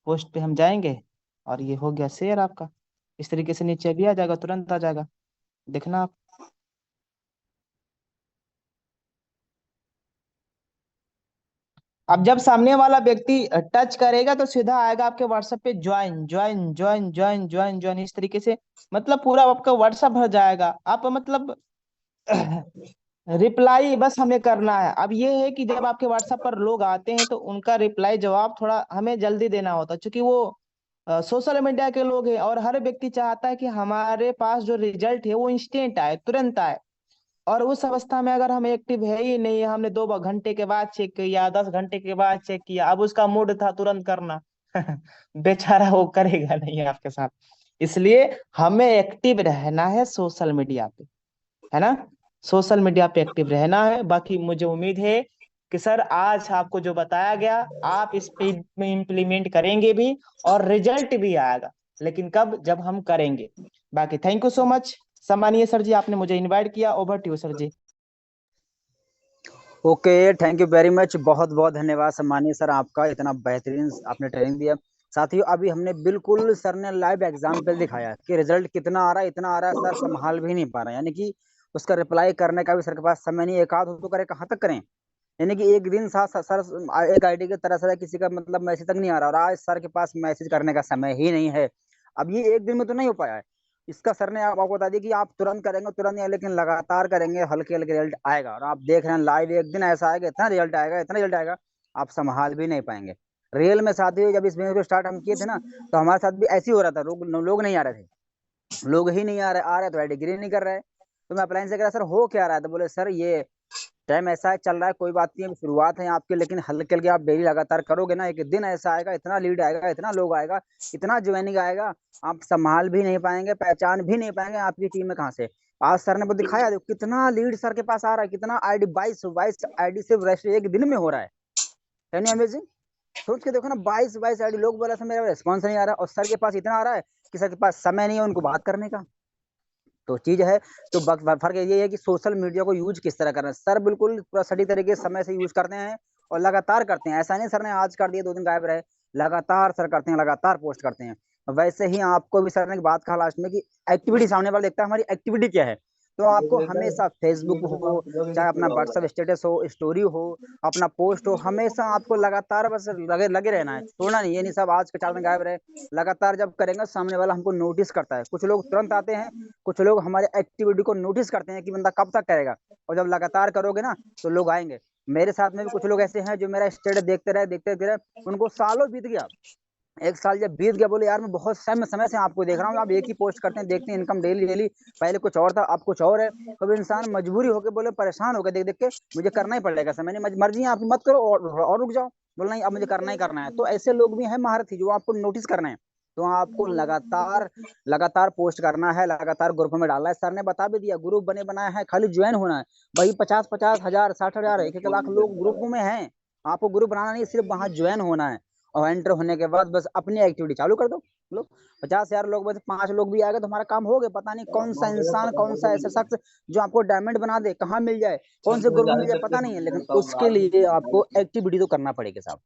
पोस्ट पे हम जाएंगे और ये हो गया शेयर आपका। इस तरीके से नीचे भी आ जाएगा, तुरंत आ जाएगा, देखना आप। अब जब सामने वाला व्यक्ति टच करेगा तो सीधा आएगा आपके व्हाट्सएप पे join join join join join join, इस तरीके से मतलब पूरा आपका व्हाट्सएप भर जाएगा। आप मतलब रिप्लाई बस हमें करना है। अब ये है कि जब आपके व्हाट्सएप पर लोग आते हैं तो उनका रिप्लाई जवाब थोड़ा हमें जल्दी देना होता है, क्योंकि वो सोशल मीडिया के लोग हैं और हर व्यक्ति चाहता है कि हमारे पास जो रिजल्ट है वो इंस्टेंट आए, तुरंत आए। और उस अवस्था में अगर हम एक्टिव है ही नहीं, हमने 2 घंटे के बाद चेक किया, 10 घंटे के बाद चेक किया, अब उसका मूड था तुरंत करना, बेचारा वो करेगा नहीं आपके साथ। इसलिए हमें एक्टिव रहना है सोशल मीडिया पे, है ना, सोशल मीडिया पे एक्टिव रहना है। बाकी मुझे उम्मीद है कि सर आज आपको जो बताया गया आप इस पे इम्प्लीमेंट करेंगे भी और रिजल्ट भी आएगा, लेकिन कब, जब हम करेंगे। बाकी थैंक यू सो मच सम्मानीय सर जी, आपने मुझे इनवाइट किया। Over to you sir ji. Okay, thank you very much, बहुत बहुत धन्यवाद सम्मानीय सर आपका, इतना बेहतरीन आपने ट्रेनिंग दिया। साथियों अभी हमने बिल्कुल सर ने लाइव एग्जाम्पल दिखाया कि रिजल्ट कितना आ रहा है, इतना आ रहा है सर संभाल भी नहीं पा रहे, यानी कि उसका रिप्लाई करने का भी सर के पास समय नहीं, एक आध हो तो करे, कहाँ तक करें। यानी कि एक दिन साथ सर एक आईडी की तरह से किसी का मतलब मैसेज तक नहीं आ रहा, और आज सर के पास मैसेज करने का समय ही नहीं है। अब ये एक दिन में तो नहीं हो पाया है, इसका सर ने आपको बता दिया कि आप तुरंत करेंगे, तुरंत नहीं, लेकिन लगातार करेंगे, हल्के हल्के रिजल्ट आएगा। और आप देख रहे हैं लाइव, एक दिन ऐसा आएगा, इतना रिजल्ट आएगा, इतना रिजल्ट आएगा, आप संभाल भी नहीं पाएंगे। रियल में साथियों जब इस बिजनेस को स्टार्ट हम किए थे ना, तो हमारे साथ भी ऐसे ही हो रहा था, लोग नहीं आ रहे थे, लोग ही नहीं आ रहे तो डिग्री नहीं कर रहे। तो मैं अपलाइन से कह रहा सर हो क्या रहा है, तो बोले सर ये टाइम ऐसा है, चल रहा है, कोई बात नहीं, शुरुआत है आपकी, लेकिन हल्के हल्के आप डेली लगातार करोगे ना, एक दिन ऐसा आएगा, इतना लीड आएगा, इतना लोग आएगा, इतना ज्वाइनिंग आएगा, आप संभाल भी नहीं पाएंगे, पहचान भी नहीं पाएंगे आपकी टीम में कहाँ से। आज सर ने वो दिखाया, देखो कितना लीड सर के पास आ रहा है, कितना आईडी 22 आईडी से रजिस्टर एक दिन में हो रहा है, अमेजिंग। सोच के देखो ना, 22 आईडी, लोग बोला सर मेरा रिस्पॉन्स नहीं आ रहा, और सर के पास इतना आ रहा है कि सर के पास समय नहीं है उनको बात करने का। तो चीज है, तो फर्क ये है कि सोशल मीडिया को यूज किस तरह करना है। सर बिल्कुल पूरा सही तरीके से समय से यूज करते हैं और लगातार करते हैं, ऐसा नहीं सर ने आज कर दिया 2 दिन गायब रहे, लगातार सर करते हैं, लगातार पोस्ट करते हैं। वैसे ही आपको भी सर ने एक बात कहा लास्ट में कि एक्टिविटी सामने वाला देखता है हमारी एक्टिविटी क्या है, तो आपको हमेशा फेसबुक हो, चाहे अपना व्हाट्सएप स्टेटस हो, स्टोरी हो, अपना पोस्ट हो, हमेशा आपको लगातार बस लगे लगे रहना है, छोड़ना नहीं। ये नहीं सब आज के 4 दिन गायब रहे, लगातार जब करेंगे सामने वाला हमको नोटिस करता है। कुछ लोग तुरंत आते हैं, कुछ लोग हमारे एक्टिविटी को नोटिस करते हैं कि बंदा कब तक करेगा, और जब लगातार करोगे ना तो लोग आएंगे। मेरे साथ में भी कुछ लोग ऐसे हैं जो मेरा स्टेटस देखते रहे, उनको सालों बीत गया। 1 साल जब बीत गया, बोले यार मैं बहुत समय से आपको देख रहा हूँ, आप एक ही पोस्ट करते हैं, देखते हैं इनकम डेली डेली, पहले कुछ और था अब कुछ और है। कभी इंसान मजबूरी होकर बोले परेशान हो गए देख देख के, मुझे करना ही पड़ेगा सर, मैंने मर्जी है आपकी, मत करो और रुक जाओ। बोला नहीं अब मुझे करना ही करना है। तो ऐसे लोग भी हैं महारथी जो आपको नोटिस करना है। तो आपको लगातार लगातार पोस्ट करना है, लगातार ग्रुप में डालना है। सर ने बता भी दिया, ग्रुप बने बनाया है, खाली ज्वाइन होना है। भाई 50-50 हजार 60,000 1-1 लाख लोग ग्रुप में हैं, आपको ग्रुप बनाना नहीं, सिर्फ वहां ज्वाइन होना है। और एंटर होने के बाद बस अपनी एक्टिविटी चालू कर दो। लो 50,000 लोग में से 5 लोग भी आ गए तो हमारा काम हो गया। पता नहीं कौन सा इंसान, कौन सा ऐसा शख्स जो आपको डायमंड बना दे, कहाँ मिल जाए, कौन से ग्रुप में मिल जाए, पता नहीं है, लेकिन उसके लिए आपको एक्टिविटी तो करना पड़ेगा साहब।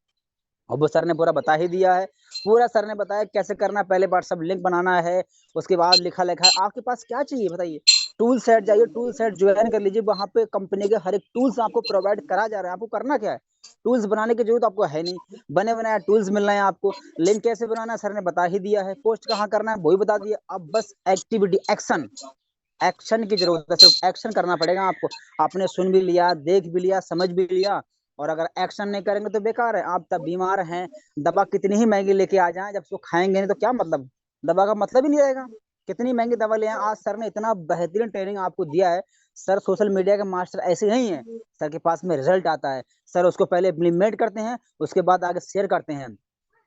और वो सर ने पूरा बता ही दिया है, पूरा सर ने बताया कैसे करना है। पहले व्हाट्सएप लिंक बनाना है, उसके बाद लिखा है आपके पास क्या चाहिए बताइए। टूल सेट जाइए, टूल सेट ज्वाइन कर लीजिए, वहां पे कंपनी के हर एक टूल्स आपको प्रोवाइड करा जा रहा है। आपको करना क्या है, टूल्स बनाने की जरूरत आपको है नहीं, बने बनाए टूल्स मिल रहे हैं आपको। लिंक कैसे बनाना है सर ने बता ही दिया है, पोस्ट कहाँ करना है वो भी बता दिया। अब बस एक्टिविटी एक्शन की जरूरत है, सिर्फ एक्शन करना पड़ेगा आपको। आपने सुन भी लिया, देख भी लिया, समझ भी लिया, और अगर एक्शन नहीं करेंगे तो बेकार है। आप तब बीमार हैं, दवा कितनी ही महंगी लेके आ जाएं, जब उसको खाएंगे नहीं तो क्या मतलब, दवा का मतलब ही नहीं रहेगा। कितनी महंगी दवा ले आए, आज सर ने इतना बेहतरीन ट्रेनिंग आपको दिया है। सर सोशल मीडिया के मास्टर ऐसे नहीं है, सर के पास में रिजल्ट आता है, सर उसको पहले इम्प्लीमेंट करते हैं, उसके बाद आगे शेयर करते हैं।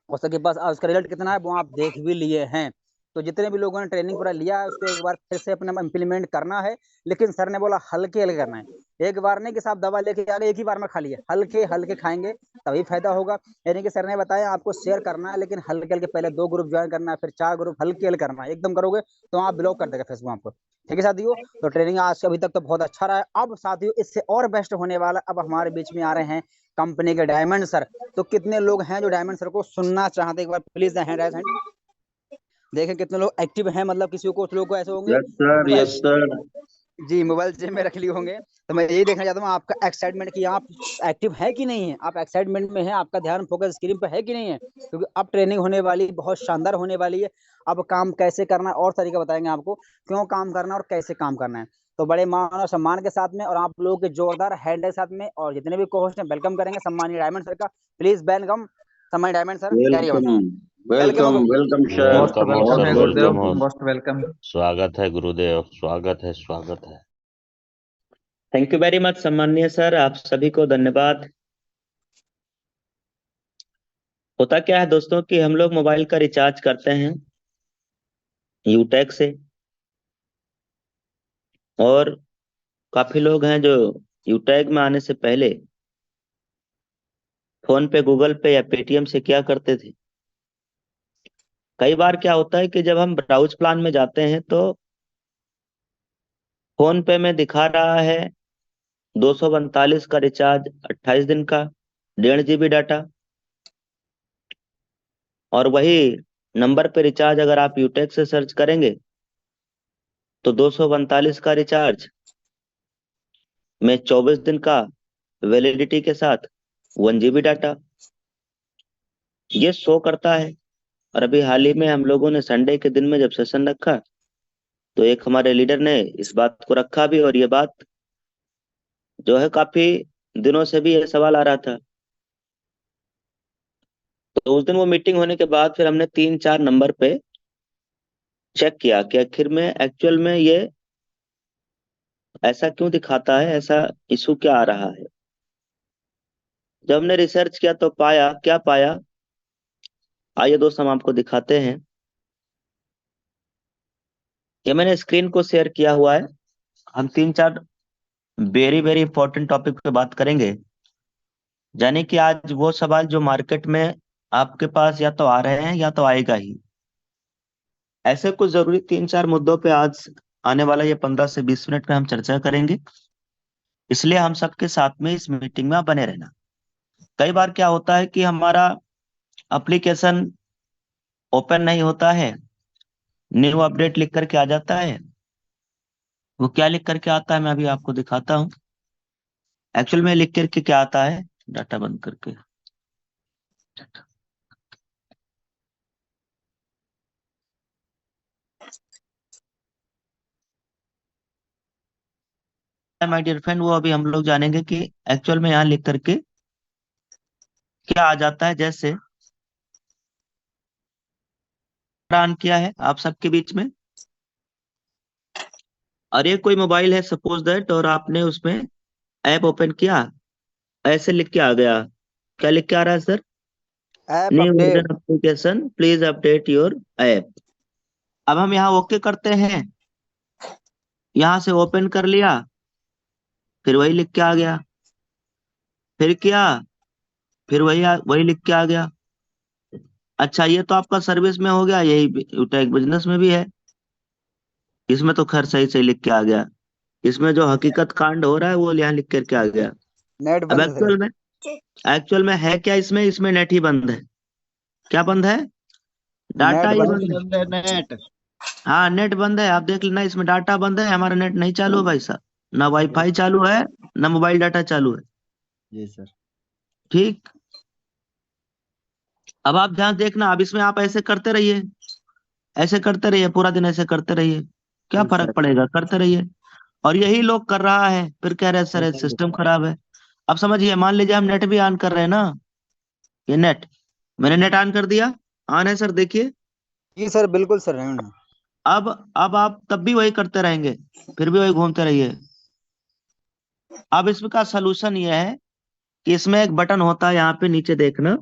और सर के पास उसका रिजल्ट कितना है वो आप देख भी लिए हैं। तो जितने भी लोगों ने ट्रेनिंग पूरा लिया है उसको एक बार फिर से अपने इम्प्लीमेंट करना है। लेकिन सर ने बोला हल्के हल्के करना है, एक बार नहीं कि साहब दवा लेके आ गए एक ही बार में खा लिया, हल्के हल्के खाएंगे तभी फायदा होगा। यानी कि सर ने बताया आपको शेयर करना है, लेकिन हल्के हल्के, पहले 2 ग्रुप ज्वाइन करना है, फिर 4 ग्रुप, हल्के हल्के करना है। एकदम करोगे तो आप ब्लॉक कर देगा फेसबुक आपको। ठीक है साथियों, तो ट्रेनिंग आज अभी तक तो बहुत अच्छा रहा है। अब साथियों इससे और बेस्ट होने वाला, अब हमारे बीच में आ रहे हैं कंपनी के डायमंड सर। तो कितने लोग हैं जो डायमंड सर को सुनना चाहते, एक बार प्लीज हैंड देखें कितने लोग एक्टिव हैं। मतलब किसी को, कुछ लोग को ऐसे होंगे यस सर, यस सर। जी मोबाइल जेब में रख लिए होंगे। तो मैं यही देखना चाहता हूँ आपका एक्साइटमेंट कि आप एक्टिव है कि नहीं है, आप एक्साइटमेंट में है, आपका ध्यान फोकस स्क्रीन पे है कि नहीं है। क्योंकि अब ट्रेनिंग होने वाली, बहुत शानदार होने वाली है। अब काम कैसे करना है और तरीका बताएंगे आपको, क्यों काम करना है और कैसे काम करना है। तो बड़े मान और सम्मान के साथ में और आप लोगों के जोरदार हैंड के साथ में, और जितने भी कोहोस्ट हैं वेलकम करेंगे सम्मानीय डायमंड सर का। प्लीज वेलकम सम्मानीय Diamond sir, carry on. Welcome welcome welcome sir, most welcome है बहुत गुरुदेव, वेलकम। Most welcome. स्वागत है गुरुदेव, स्वागत है, स्वागत है। थैंक यू वेरी मच सम्माननीय सर, आप सभी को धन्यवाद। होता क्या है दोस्तों कि हम लोग मोबाइल का रिचार्ज करते हैं यूटेक से, और काफी लोग हैं जो यूटेक में आने से पहले फोन पे, गूगल पे या पेटीएम से क्या करते थे। कई बार क्या होता है कि जब हम ब्राउज प्लान में जाते हैं तो फोन पे में दिखा रहा है 242 का रिचार्ज, 28 दिन का, 1.5 GB डाटा, और वही नंबर पे रिचार्ज अगर आप यूटेक से सर्च करेंगे तो 242 का रिचार्ज में 24 दिन का वैलिडिटी के साथ 1 GB डाटा ये शो करता है। और अभी हाल ही में हम लोगों ने संडे के दिन में जब सेशन रखा तो एक हमारे लीडर ने इस बात को रखा भी, और ये बात जो है काफी दिनों से भी यह सवाल आ रहा था। तो उस दिन वो मीटिंग होने के बाद फिर हमने 3-4 नंबर पे चेक किया कि आखिर में एक्चुअल में ये ऐसा क्यों दिखाता है, ऐसा इशू क्या आ रहा है। जब हमने रिसर्च किया तो क्या पाया, आइए दोस्त हम आपको दिखाते हैं। ये मैंने स्क्रीन को शेयर किया हुआ है। हम 3-4 वेरी वेरी इंपॉर्टेंट टॉपिक पे बात करेंगे, यानी कि आज वो सवाल जो मार्केट में आपके पास या तो आ रहे हैं या तो आएगा ही। ऐसे कुछ जरूरी 3-4 मुद्दों पे आज आने वाला ये 15 से 20 मिनट में हम चर्चा करेंगे, इसलिए हम सबके साथ में इस मीटिंग में बने रहना। कई बार क्या होता है कि हमारा एप्लीकेशन ओपन नहीं होता है, न्यू अपडेट लिख करके आ जाता है, वो क्या लिख करके आता है मैं अभी आपको दिखाता हूँ। एक्चुअल में लिख करके क्या आता है, डाटा बंद करके, माय डियर फ्रेंड, वो अभी हम लोग जानेंगे कि एक्चुअल में यहाँ लिख करके क्या आ जाता है। जैसे ऑन किया है आप सबके बीच में, और ये कोई मोबाइल है सपोज दैट, और आपने उसमें ऐप ओपन किया, ऐसे लिख के आ गया, क्या लिख के आ रहा है sir, app new update. Version application please update your app. अब हम यहाँ ओके करते हैं, यहाँ से ओपन कर लिया, फिर वही लिख के आ गया, फिर किया, फिर वही लिख के आ गया। अच्छा, ये तो आपका सर्विस में हो गया, यही यूटेक बिजनेस में भी है। इसमें तो खैर सही सही लिख के आ गया, इसमें जो हकीकत कांड हो रहा है वो यहाँ लिख करके आ गया। नेट अब बंद है। एक्चुअल में है क्या, इसमें नेट ही बंद है। क्या बंद है, डाटा नेट ही बंद बंद है। बंद है नेट। हाँ नेट बंद है, आप देख लेना, इसमें डाटा बंद है, हमारा नेट नहीं चालू है भाई साहब, ना वाईफाई चालू है, ना मोबाइल डाटा चालू है। जी सर। ठीक, अब आप ध्यान देखना, अब इसमें आप ऐसे करते रहिए, ऐसे करते रहिए, पूरा दिन ऐसे करते रहिए, क्या जी फर्क सर। पड़ेगा, करते रहिए। और यही लोग कर रहा है, फिर कह रहे हैं सर बिल्कुल सिस्टम खराब है। अब समझिए, मान लीजिए हम नेट भी ऑन कर रहे हैं ना, ये नेट, मैंने नेट ऑन कर दिया, ऑन है सर, देखिए। जी सर, बिल्कुल सर। नहीं। अब आप तब भी वही करते रहेंगे, फिर भी वही घूमते रहिए। अब इसका सोल्यूशन ये है कि इसमें एक बटन होता है, यहाँ पे नीचे देखना,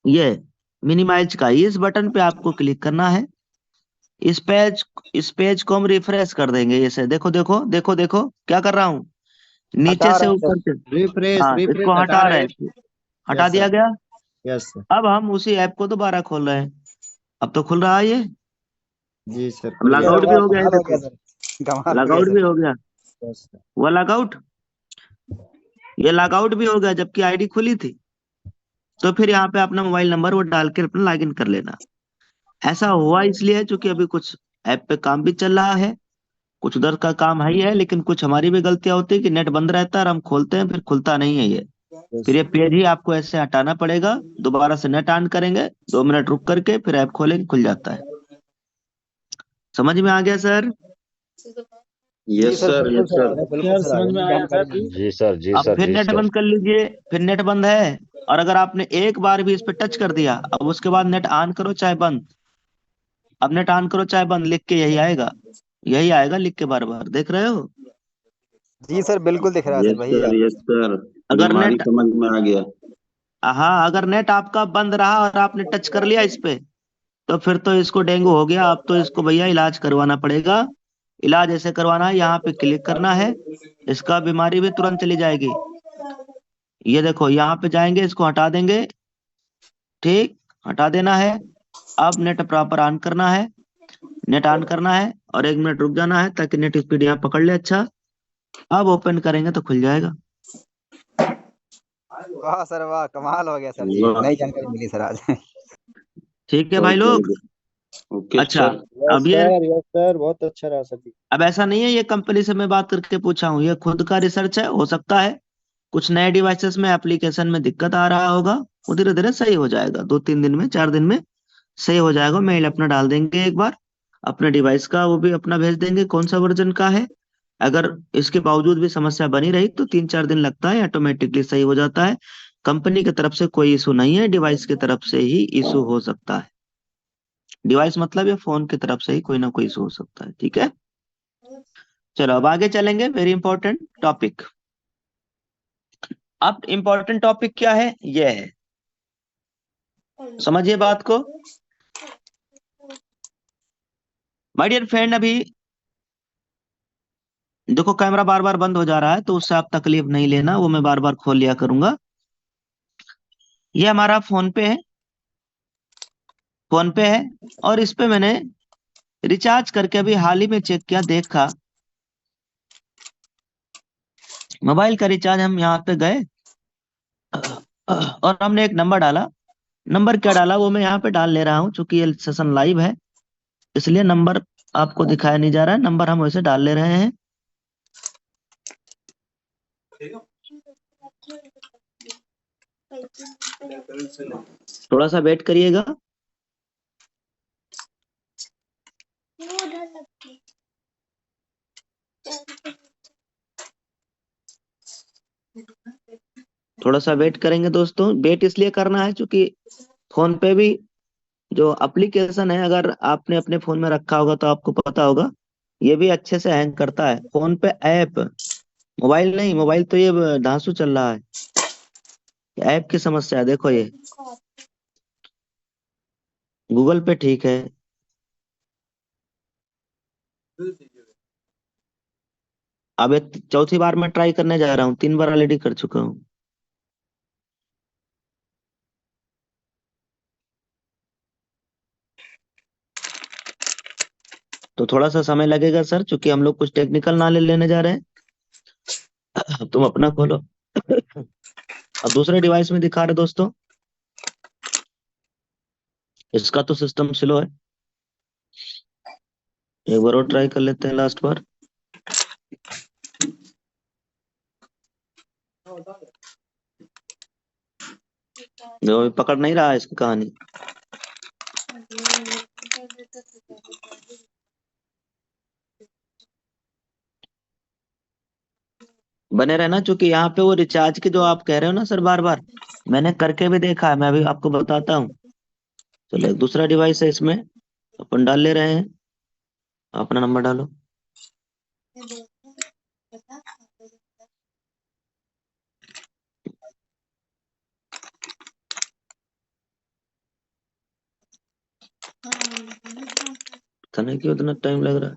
ये मिनिमाइज का, इस बटन पे आपको क्लिक करना है। इस पेज को हम रिफ्रेश कर देंगे, ऐसे देखो देखो देखो देखो क्या कर रहा हूँ, नीचे हटा से रहे हैं ऊपर सर। से। रिफ्रेश हाँ, रिफ्रेश इसको हटा हटा रहे रहे हैं। हैं, हटा यस दिया सर। गया। Yes sir. अब हम उसी ऐप को दोबारा खोल रहे हैं, अब तो खुल रहा है ये, जी सर अब खुल लॉग गया। अरे आउट भी वाह, हो गया है, कमाल हो गया देखो सर। कमाल हो लॉग गया आउट सर। भी हो गया, यस सर। वो लॉग आउट, ये लॉग आउट भी हो गया, जबकि आईडी खुली थी। तो फिर यहाँ पे अपना मोबाइल नंबर वो डाल के अपना लॉग इन कर लेना। ऐसा हुआ इसलिए क्योंकि अभी कुछ ऐप पे काम भी चल रहा है, कुछ उधर का काम है ही है, लेकिन कुछ हमारी भी गलतियां होती है कि नेट बंद रहता है और हम खोलते हैं, फिर खुलता नहीं है ये। फिर यस ये पेज ही आपको ऐसे हटाना पड़ेगा, दोबारा से नेट ऑन करेंगे, 2 मिनट रुक करके फिर ऐप खोलेंगे, खुल जाता है। समझ में आ गया सर? जी यस सर, सर, बिल्कुल यस सर आ सर। गया, बिल्कुल सर सर आ समझ गया, में नई आया जानकारी सर जी। मिली। जी सर, जी अब सर, फिर जी नेट सर। बंद कर लीजिए, फिर नेट बंद है, और अगर आपने एक बार भी इस पे टच कर दिया, अब उसके बाद नेट ऑन करो चाहे बंद, अब नेट ऑन करो चाहे बंद, लिख के यही आएगा, यही आएगा लिख के, बार बार देख रहे हो। जी सर, बिल्कुल दिख रहा है सर, यस वही सर, आ रहा यस सर। अगर बीमारी नेट, समझ में आ गया। हाँ अगर नेट आपका बंद रहा और आपने टच कर लिया इस पे, तो फिर तो इसको डेंगू हो गया, अब तो इसको भैया इलाज करवाना पड़ेगा। इलाज ऐसे करवाना है, यहाँ पे क्लिक करना है, इसका बीमारी भी तुरंत चली जाएगी। ये देखो यहाँ पे जाएंगे, इसको हटा देंगे, ठीक, हटा देना है। अब नेट प्रॉपर ऑन करना है, नेट ऑन करना है, और 1 मिनट रुक जाना है ताकि नेट स्पीड यहाँ पकड़ ले अच्छा। अब ओपन करेंगे तो खुल जाएगा। है। वाह सर वाह, कमाल हो गया सर जी, वाह। नई जानकारी मिली सर आज। ठीक है भाई बहुत लोग। बढ़िया। ओके अच्छा, सर। यस अब ये, सर, यस सर, बहुत अच्छा रहा सर जी। अब ऐसा नहीं है ये कंपनी से मैं बात करके पूछा हूँ, ये खुद का रिसर्च है, हो सकता है कुछ नए डिवाइसेस में एप्लीकेशन में दिक्कत आ रहा होगा, वो धीरे धीरे सही हो जाएगा, 2-3 दिन में, 4 दिन में सही हो जाएगा। मेल अपना डाल देंगे एक बार, अपने डिवाइस का वो भी अपना भेज देंगे कौन सा वर्जन का है। अगर इसके बावजूद भी समस्या बनी रही तो 3-4 दिन लगता है, ऑटोमेटिकली सही हो जाता है। कंपनी की तरफ से कोई इशू नहीं है, डिवाइस की तरफ से ही इशू हो सकता है। डिवाइस मतलब ये फोन की तरफ से ही कोई ना कोई इशू हो सकता है, ठीक है। चलो अब आगे चलेंगे, वेरी इंपॉर्टेंट टॉपिक। अब इंपॉर्टेंट टॉपिक क्या है, ये है, समझिए बात को। माय डियर फ्रेंड, अभी देखो कैमरा बार बार बंद हो जा रहा है, तो उससे आप तकलीफ नहीं लेना, वो मैं बार बार खोल लिया करूंगा। ये हमारा फोन पे है, फोन पे है, और इस पे मैंने रिचार्ज करके अभी हाल ही में चेक किया, देखा मोबाइल का रिचार्ज, हम यहाँ पे गए और हमने एक नंबर डाला। नंबर क्या डाला वो मैं यहाँ पे डाल ले रहा हूँ, चूंकि ये सेशन लाइव है। इसलिए नंबर आपको दिखाया नहीं जा रहा है, नंबर हम वैसे डाल ले रहे हैं। थोड़ा सा वेट करिएगा। थोड़ा सा वेट करेंगे दोस्तों। वेट इसलिए करना है क्योंकि फोन पे भी जो एप्लीकेशन है, अगर आपने अपने फोन में रखा होगा तो आपको पता होगा, ये भी अच्छे से हैंग करता है। फोन पे ऐप, मोबाइल नहीं, मोबाइल तो ये धांसू चल रहा है, ऐप की समस्या है। देखो ये गूगल पे ठीक है। अब ये चौथी बार मैं ट्राई करने जा रहा हूँ, 3 बार ऑलरेडी कर चुका हूँ। तो थोड़ा सा समय लगेगा सर, क्योंकि हम लोग कुछ टेक्निकल नॉलेज लेने जा रहे हैं। तुम अपना खोलो। अब दूसरे डिवाइस में दिखा रहे दोस्तों, इसका तो सिस्टम स्लो है। एक बार और ट्राई कर लेते हैं, लास्ट बार। जो अभी पकड़ नहीं रहा है इसकी कहानी। बने रहना, क्योंकि यहाँ पे वो रिचार्ज के जो आप कह रहे हो ना सर, बार बार मैंने करके भी देखा है, मैं अभी आपको बताता हूँ। चलो एक दूसरा डिवाइस है, इसमें अपन डाल ले रहे हैं। अपना नंबर डालो। पता नहीं क्यों इतना टाइम लग रहा है।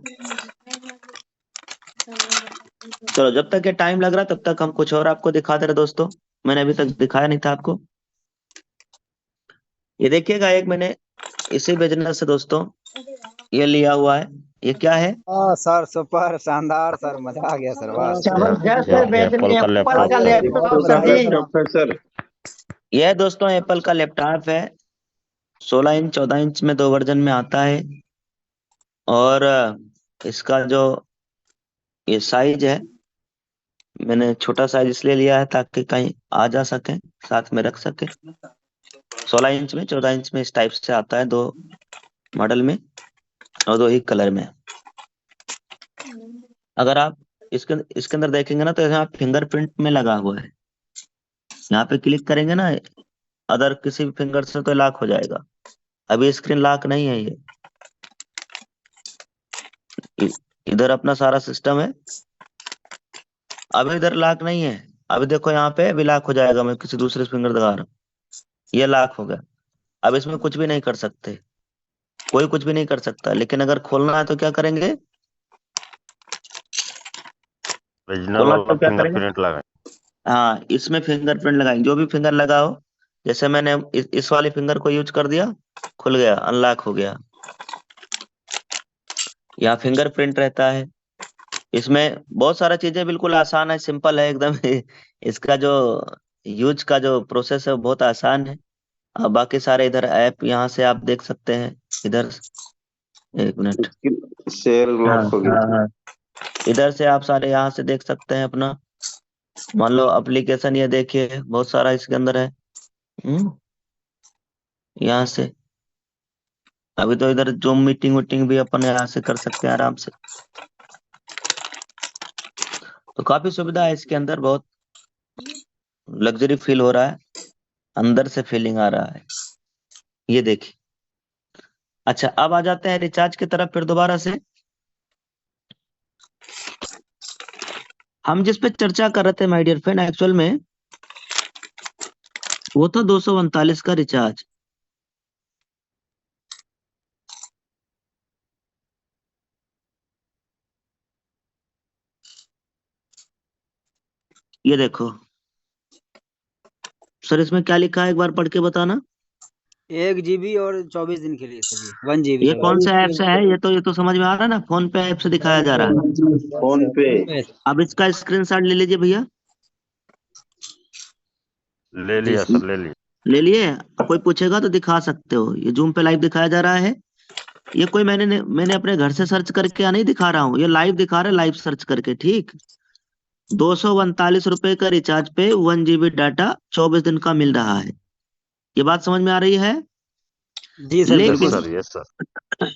चलो, जब तक ये टाइम लग रहा है तब तक हम कुछ और आपको दिखा दे रहे दोस्तों। मैंने अभी तक दिखाया नहीं था आपको। ये देखिएगा, एक मैंने इसी बिजनेस से दोस्तों ये लिया हुआ है। ये क्या है? सर सुपर शानदार सर, मजा आ गया सर, वाह। जबरदस्त ये है, बेहतरीन एप्पल का एप्पल का लैपटॉप लैपटॉप सर जी। लैपटॉप है सर। यह दोस्तों एप्पल का लैपटॉप है। 16 इंच 14 इंच में 2 वर्जन में आता है। और इसका जो ये साइज है, मैंने छोटा साइज इसलिए लिया है ताकि कहीं आ जा सके, साथ में रख सके। 16 इंच में 14 इंच में इस टाइप से आता है, 2 मॉडल में और 2 ही कलर में। अगर आप इसके अंदर देखेंगे ना, तो यहाँ फिंगरप्रिंट में लगा हुआ है। यहाँ पे क्लिक करेंगे ना, अदर किसी भी फिंगर से तो लॉक हो जाएगा। अभी स्क्रीन लॉक नहीं है ये। इधर अपना सारा सिस्टम है। अभी इधर लॉक नहीं है। अभी देखो यहाँ पे अभी लॉक हो जाएगा। मैं किसी दूसरे फिंगर दबा रहा हूँ, ये लॉक हो गया। अब इसमें कुछ भी नहीं कर सकते, कोई कुछ भी नहीं कर सकता। लेकिन अगर खोलना है तो क्या करेंगे? ओरिजिनल खोलना वाला तो क्या करेंगे? फिंगरप्रिंट लगा। हाँ, इसमें फिंगरप्रिंट लगाएंगे, जो भी फिंगर लगा हो। जैसे मैंने इस वाले फिंगर को यूज कर दिया, खुल गया, अनलॉक हो गया। यहाँ फिंगरप्रिंट रहता है। इसमें बहुत सारा चीजें बिल्कुल आसान है, सिंपल है एकदम। इसका जो यूज का जो प्रोसेस है वो बहुत आसान है। अब बाकी सारे इधर ऐप यहाँ से आप देख सकते हैं। इधर, एक मिनट। शेयर हाँ लॉक हो गया। हाँ हाँ, इधर से आप सारे यहाँ से देख सकते हैं अपना। मान लो एप्लीकेशन, ये देखिए बहुत सारा इसके अंदर है। यहाँ से अभी तो इधर जूम मीटिंग वीटिंग भी अपन यहाँ से कर सकते हैं आराम से। तो काफी सुविधा है इसके अंदर, बहुत लग्जरी फील हो रहा है, अंदर से फीलिंग आ रहा है। ये देखिए। अच्छा, अब आ जाते हैं रिचार्ज की तरफ फिर दोबारा से। हम जिस पे चर्चा कर रहे थे माय डियर फ्रेंड, एक्चुअल में वो था 239 का रिचार्ज। ये देखो सर, इसमें क्या लिखा है एक बार पढ़ के बताना। 1 GB और 24 दिन के लिए सर, जी 1 GB। ये कौन सा ऐप से है? ये तो समझ में आ रहा है ना, फोन पे ऐप से दिखाया जा रहा है। फोन पे। अब इसका स्क्रीनशॉट ले लीजिए भैया। ले लिया सर, ले लिया। ले लिए? कोई पूछेगा तो दिखा सकते हो। ये जूम पे लाइव दिखाया जा रहा है। ये कोई मैंने अपने घर से सर्च करके या नहीं दिखा रहा हूँ, ये लाइव दिखा रहा है, लाइव सर्च करके। ठीक, 239 रुपए का रिचार्ज पे 1 GB डाटा 24 दिन का मिल रहा है। ये बात समझ में आ रही है? जी सर लेकिन- बिल्कुल सर, यस सर।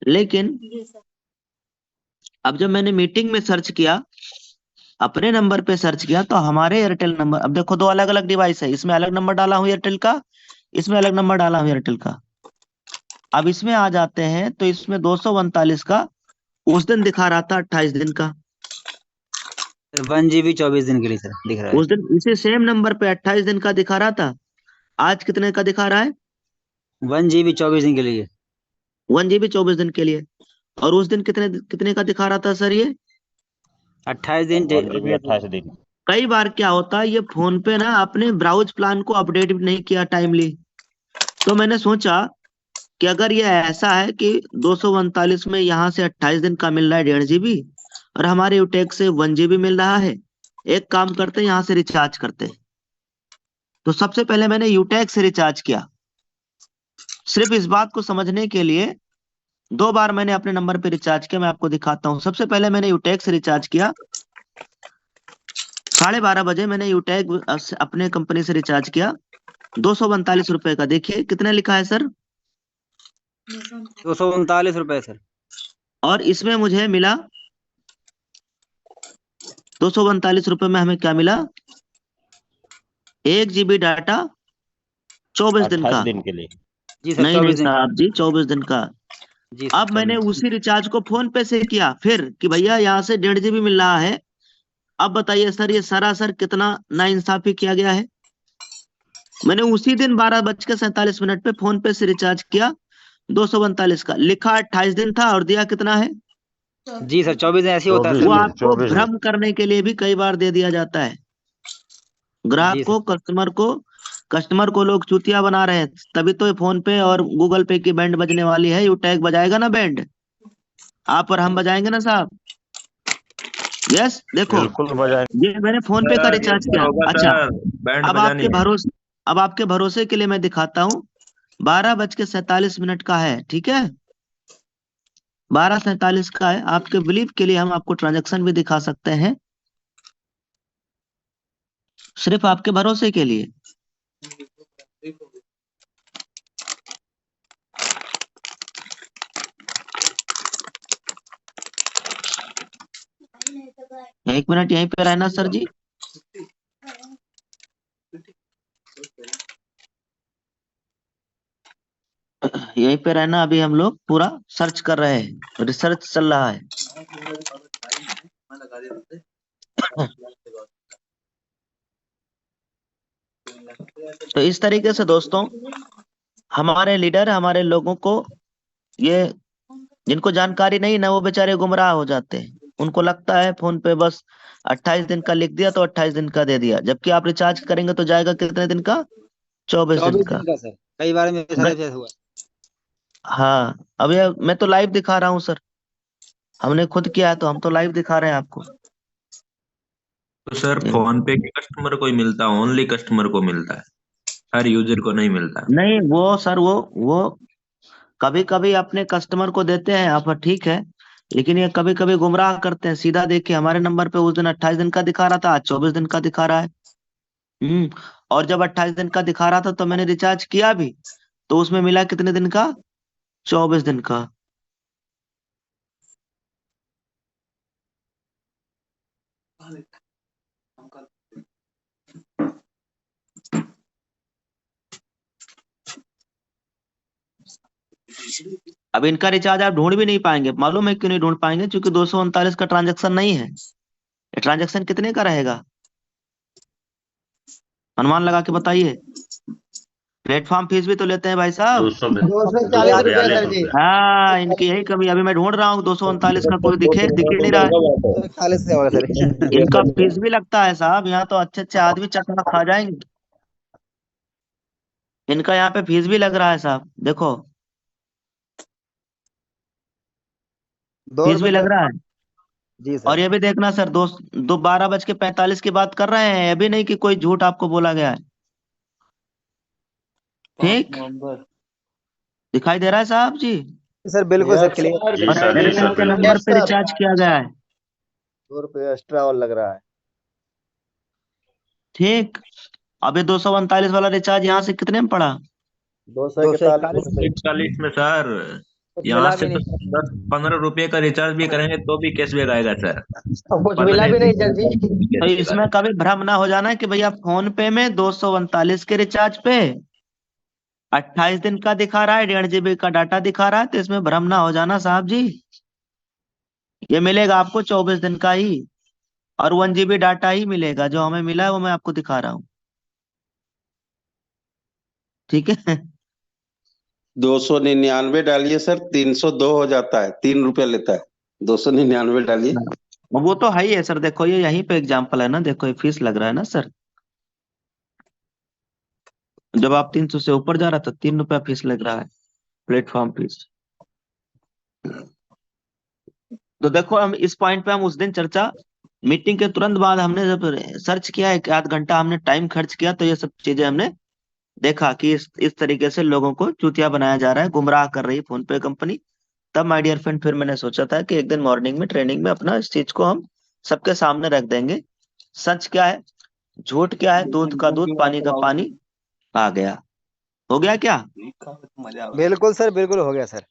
लेकिन अब जब मैंने मीटिंग में सर्च किया, अपने नंबर पे सर्च किया, तो हमारे एयरटेल नंबर, अब देखो 2 अलग अलग डिवाइस है, इसमें अलग नंबर डाला हूँ एयरटेल का, इसमें अलग नंबर डाला हूँ एयरटेल का। अब इसमें आ जाते हैं तो इसमें 239 का उस दिन दिखा रहा था 28 दिन का। 1 GB 24 दिन के लिए सर दिख रहा है। उस दिन इसी सेम नंबर पे 28 दिन का दिखा रहा था। आज कितने का दिखा रहा है? 1 GB 24 दिन के लिए। 1 GB 24 दिन के लिए। और उस दिन कितने कितने का दिखा रहा था सर ये? 28 दिन 1 GB 28 दिन। कई बार क्या होता है, ये फोन पे ना अपने ब्राउज प्लान को अपडेट भी नहीं किया टाइमली। तो मैंने सोचा कि अगर ये ऐसा है कि 239 में यहाँ से 28 दिन का मिल रहा है 1.5 GB, और हमारे यूटेक से 1 GB मिल रहा है, एक काम करते हैं, यहाँ से रिचार्ज करते हैं। तो सबसे पहले मैंने यूटेक से रिचार्ज किया, सिर्फ इस बात को समझने के लिए। 2 बार मैंने अपने नंबर पे रिचार्ज किया, मैं आपको दिखाता हूँ। सबसे पहले मैंने यूटेक से रिचार्ज किया, 12:30 बजे मैंने यूटेक अपने कंपनी से रिचार्ज किया, 239 रुपए का। देखिए कितने लिखा है सर? 239 रुपए सर। और इसमें मुझे मिला 239 रुपए में हमें क्या मिला? 1 GB डाटा 24 दिन 28 का। दिन के लिए। जी सर नहीं 24 दिन। साहब जी, 24 दिन का। जी सर, अब मैंने 24 उसी रिचार्ज को फोन पे से किया फिर, कि भैया यहाँ से 1.5 GB मिल रहा है। अब बताइए सर, ये सरासर कितना नाइंसाफी किया गया है। मैंने उसी दिन 12:47 पे फोन पे से रिचार्ज किया 239 का, लिखा 28 दिन था और दिया कितना है? जी सर 24 दिन ऐसे ही होता है 24 सर। वो दिन, आपको 24 दिन। भ्रम करने के लिए भी कई बार दे दिया जाता है। ग्राहक जी को, कस्टमर को लोग चूतिया बना रहे हैं। तभी तो फोन पे और गूगल पे की बैंड बजने वाली है। यूटैग बजाएगा ना बैंड, आप और हम बजाएंगे ना साहब? यस, देखो बिल्कुल बजाए। ये मैंने फोन पे का रिचार्ज किया। अच्छा, बैंड अब बजानी आपके भरोसे के लिए मैं दिखाता हूँ। 12:47 का है, ठीक है, 12:47 का है। आपके बिलीव के लिए हम आपको ट्रांजैक्शन भी दिखा सकते हैं, सिर्फ आपके भरोसे के लिए। एक मिनट यहीं पे रहना सर जी। यहीं पे रहना, अभी हम लोग पूरा सर्च कर रहे हैं, रिसर्च चल रहा है। तो इस तरीके से दोस्तों, हमारे लीडर, हमारे लोगों को, ये जिनको जानकारी नहीं ना, वो बेचारे गुमराह हो जाते हैं। उनको लगता है फोन पे बस 28 दिन का लिख दिया तो 28 दिन का दे दिया, जबकि आप रिचार्ज करेंगे तो जाएगा कितने दिन का? 24 दिन 24 का। दिन का सर। कई बार मेरे साथ ऐसा हुआ। हाँ, अब ये मैं तो लाइव दिखा रहा हूँ सर, हमने खुद किया है तो हम तो लाइव दिखा रहे हैं आपको। तो सर फोन पे के कस्टमर को ही मिलता है, ओनली कस्टमर को मिलता है, हर यूजर को नहीं मिलता। नहीं वो सर, वो कभी कभी अपने कस्टमर को देते हैं ऑफर, ठीक है, लेकिन ये कभी कभी गुमराह करते हैं। सीधा देखिए, हमारे नंबर पे उस दिन 28 दिन का दिखा रहा था, आज 24 दिन का दिखा रहा है। और जब 28 दिन का दिखा रहा था तो मैंने रिचार्ज किया भी, तो उसमें मिला कितने दिन का? 24 दिन का। अब इनका रिचार्ज आप ढूंढ भी नहीं पाएंगे, मालूम है क्यों नहीं ढूंढ पाएंगे? क्योंकि 239 का ट्रांजैक्शन नहीं है। ये ट्रांजैक्शन कितने का रहेगा, अनुमान लगा के बताइए। प्लेटफॉर्म फीस भी तो लेते हैं भाई साहब। 240 रुपए सर जी। हाँ, इनकी यही कमी। अभी मैं ढूंढ रहा हूँ 239 का, कोई दिख ही नहीं रहा है। 40 से होगा सर। इनका फीस भी लगता है साहब, यहाँ तो अच्छे अच्छे आदमी चकमा खा जाएंगे। इनका यहाँ पे फीस भी लग रहा है साहब, देखो फीस भी लग रहा है। जी और सर। ये भी देखना सर, 12:45 की बात कर रहे हैं, ये भी नहीं कि कोई झूठ आपको बोला गया है। ठीक, दिखाई दे रहा है साहब जी? सर बिल्कुल सर यस क्लियर। जी सर, जी सर, के बिल्कुल। नंबर पे सर। रिचार्ज किया गया है। 2 रुपये एक्स्ट्रा और लग रहा है। ठीक। अब ये 239 वाला रिचार्ज यहाँ से कितने में पड़ा? 241 रुपये। 41 में सर, कुछ यहाँ मिला से भी तो नहीं। 10-15 रुपए का रिचार्ज भी करेंगे तो भी कैशबैक आएगा सर। कुछ पता मिला भी नहीं सर जी। तो इसमें कभी भ्रम ना हो जाना कि भैया फोन पे में 239 के रिचार्ज पे 28 दिन का दिखा रहा है, 1.5 GB का डाटा दिखा रहा है, तो इसमें भ्रम ना हो जाना साहब जी। ये मिलेगा आपको 24 दिन का ही, और 1 GB डाटा ही मिलेगा। जो हमें मिला है वो मैं आपको दिखा रहा हूँ। ठीक है। 299 डालिए सर, 302 हो जाता है, 3 रुपया लेता है। 299 डालिए। वो तो है ही है सर। देखो ये यहीं पे एग्जांपल है ना, देखो ये फीस लग रहा है ना सर। जब आप 300 से ऊपर जा रहा था 3 रुपया फीस लग रहा है, प्लेटफॉर्म फीस। तो देखो हम इस पॉइंट पे हम उस दिन चर्चा, मीटिंग के तुरंत बाद हमने जब सर्च किया, 1 आध घंटा हमने टाइम खर्च किया, तो ये सब चीजें हमने देखा कि इस तरीके से लोगों को चूतिया बनाया जा रहा है, गुमराह कर रही है फोन पे कंपनी। तब माय डियर फ्रेंड फिर मैंने सोचा था कि एक दिन मॉर्निंग में ट्रेनिंग में अपना इस चीज को हम सबके सामने रख देंगे। सच क्या है, झूठ क्या है, दूध का दूध पानी का पानी आ गया। हो गया क्या? बिल्कुल सर, बिल्कुल हो गया सर।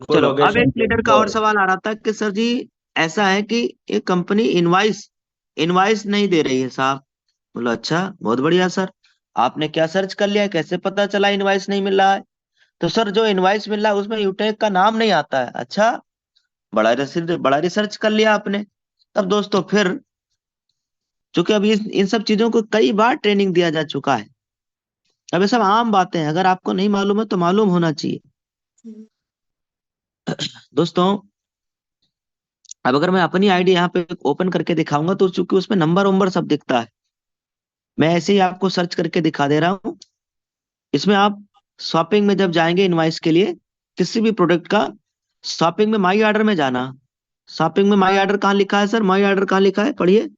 चलो अब एक लीडर का और सवाल आ रहा था कि सर जी ऐसा है कि ये कंपनी इनवाइस इनवाइस नहीं दे रही है साहब। बोलो अच्छा, बहुत बढ़िया सर। आपने क्या सर्च कर लिया, कैसे पता चला इनवाइस नहीं मिल रहा है? तो सर जो इनवाइस मिल रहा है उसमें यूटेक का नाम नहीं आता है। अच्छा, बड़ा रिसर्च कर लिया आपने। तब दोस्तों फिर, चूंकि अभी इन सब चीजों को कई बार ट्रेनिंग दिया जा चुका है, अब ये सब आम बातें हैं, अगर आपको नहीं मालूम है तो मालूम होना चाहिए। दोस्तों अब अगर मैं अपनी आईडी यहाँ पे ओपन करके दिखाऊंगा तो चूंकि उसमें नंबर वंबर सब दिखता है, मैं ऐसे ही आपको सर्च करके दिखा दे रहा हूँ। इसमें आप शॉपिंग में जब जाएंगे इनवाइस के लिए किसी भी प्रोडक्ट का, शॉपिंग में माई ऑर्डर में जाना। शॉपिंग में माई ऑर्डर कहाँ लिखा है सर? माई ऑर्डर कहाँ लिखा है, पढ़िए।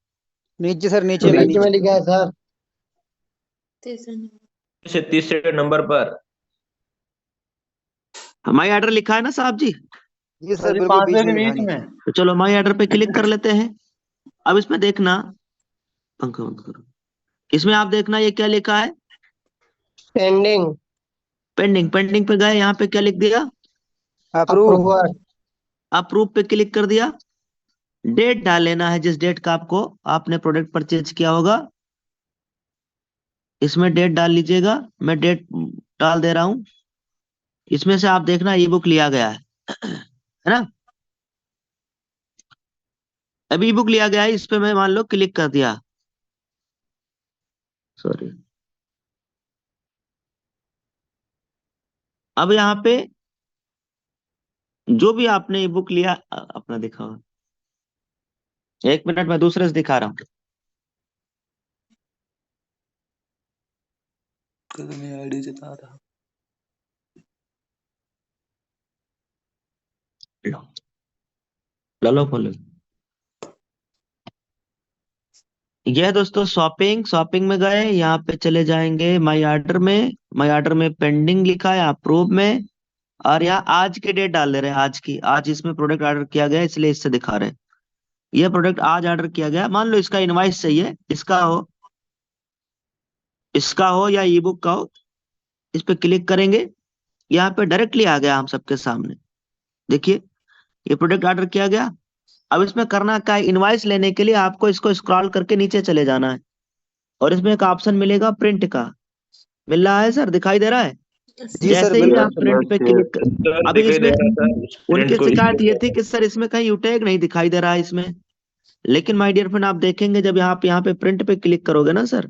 नीचे सर, नीचे में, नीचे। लिखा है सर। तीसरे नंबर पर माई ऑर्डर लिखा है ना साहब जी? जी सर, बिल्कुल बीच में लिखा है नीचे। तो चलो माई ऑर्डर पे क्लिक कर लेते हैं। अब इसमें देखना, पंखा बंद करो। इसमें आप देखना ये क्या लिखा है, पेंडिंग। पेंडिंग। पेंडिंग पे गए, यहाँ पे क्या लिख दिया, अप्रूव। अप्रूव पे क्लिक कर दिया। डेट डाल लेना है जिस डेट का आपने प्रोडक्ट परचेज किया होगा, इसमें डेट डाल लीजिएगा। मैं डेट डाल दे रहा हूं। इसमें से आप देखना ई बुक लिया गया है ना? अब ई बुक लिया गया है, इस पे मैं मान लो क्लिक कर दिया, सॉरी। अब यहाँ पे जो भी आपने ई बुक लिया अपना दिखाओ। 1 मिनट में दूसरे से दिखा रहा हूँ। लो खोलो। यह दोस्तों शॉपिंग में गए, यहाँ पे चले जाएंगे माई ऑर्डर में। माई ऑर्डर में पेंडिंग लिखा है, अप्रूव में, और यहाँ आज की डेट डाल दे रहे हैं, आज की। आज इसमें प्रोडक्ट ऑर्डर किया गया इसलिए इससे दिखा रहे हैं। ये प्रोडक्ट आज ऑर्डर किया गया, मान लो इसका इनवाइस चाहिए, इसका हो या ई बुक का हो। इस पे क्लिक करेंगे, यहाँ पे डायरेक्टली आ गया हम सबके सामने। देखिए ये प्रोडक्ट ऑर्डर किया गया। अब इसमें करना क्या है, इनवाइस लेने के लिए आपको इसको स्क्रॉल करके नीचे चले जाना है, और इसमें एक ऑप्शन मिलेगा प्रिंट का। मिल रहा है सर, दिखाई दे रहा है? जी सर, जैसे ही बिल्कुल। आप प्रिंट पे क्लिक अभी इसमें उनकी शिकायत ये थी कि सर इसमें कहीं यूटैग नहीं दिखाई दे रहा है इसमें। लेकिन माय डियर फ्रेंड आप देखेंगे जब आप यहाँ पे प्रिंट पे क्लिक करोगे ना सर,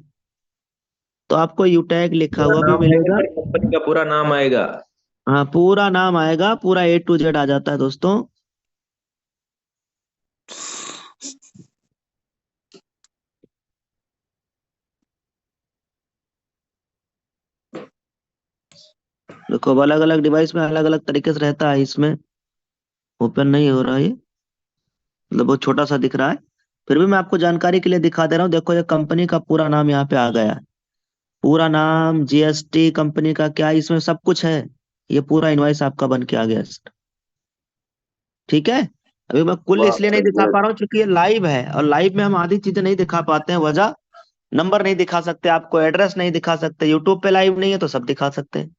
तो आपको यूटैग लिखा हुआ भी मिलेगा। कंपनी का पूरा नाम आएगा। हाँ पूरा नाम आएगा, पूरा A to Z आ जाता है दोस्तों। देखो अब अलग अलग डिवाइस में अलग अलग तरीके से रहता है। इसमें ओपन नहीं हो रहा है ये, मतलब बहुत छोटा सा दिख रहा है। फिर भी मैं आपको जानकारी के लिए दिखा दे रहा हूँ। देखो ये कंपनी का पूरा नाम यहाँ पे आ गया है, पूरा नाम, GST कंपनी का क्या, इसमें सब कुछ है। ये पूरा इनवॉइस आपका बन के आ गया सर। ठीक है, अभी मैं कुल वाह इसलिए नहीं सर, दिखा पा रहा हूँ क्योंकि ये लाइव है, और लाइव में हम आधी चीजें नहीं दिखा पाते हैं। वजह, नंबर नहीं दिखा सकते, आपको एड्रेस नहीं दिखा सकते। यूट्यूब पे लाइव नहीं है तो सब दिखा सकते हैं,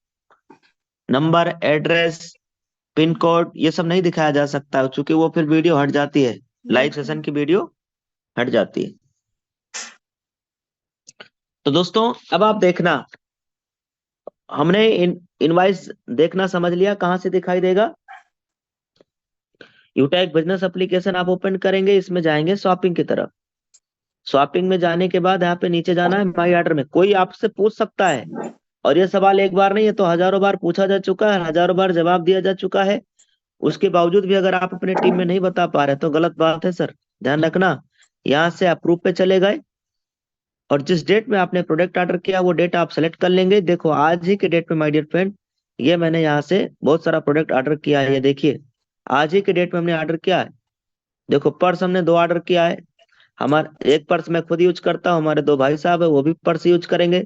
नंबर, एड्रेस, पिन कोड, ये सब नहीं दिखाया जा सकता है, क्योंकि वो फिर वीडियो हट जाती है, लाइव सेशन की वीडियो हट जाती है। तो दोस्तों अब आप देखना, हमने इनवाइस देखना समझ लिया, कहाँ से दिखाई देगा। यूटैग बिजनेस एप्लीकेशन आप ओपन करेंगे, इसमें जाएंगे शॉपिंग की तरफ। शॉपिंग में जाने के बाद यहाँ पे नीचे जाना है माई ऑर्डर में। कोई आपसे पूछ सकता है, और ये सवाल एक बार नहीं है तो हजारों बार पूछा जा चुका है, हजारों बार जवाब दिया जा चुका है। उसके बावजूद भी अगर आप अपने टीम में नहीं बता पा रहे तो गलत बात है सर, ध्यान रखना। यहाँ से अप्रूव पे चले गए, और जिस डेट में आपने प्रोडक्ट ऑर्डर किया वो डेट आप सेलेक्ट कर लेंगे। देखो आज ही के डेट में माय डियर फ्रेंड, ये मैंने यहाँ से बहुत सारा प्रोडक्ट ऑर्डर किया है, ये देखिए आज ही के डेट में हमने ऑर्डर किया है। देखो पर्स हमने 2 ऑर्डर किया है, हमारा एक पर्स मैं खुद यूज करता हूँ, हमारे 2 भाई साहब है वो भी पर्स यूज करेंगे।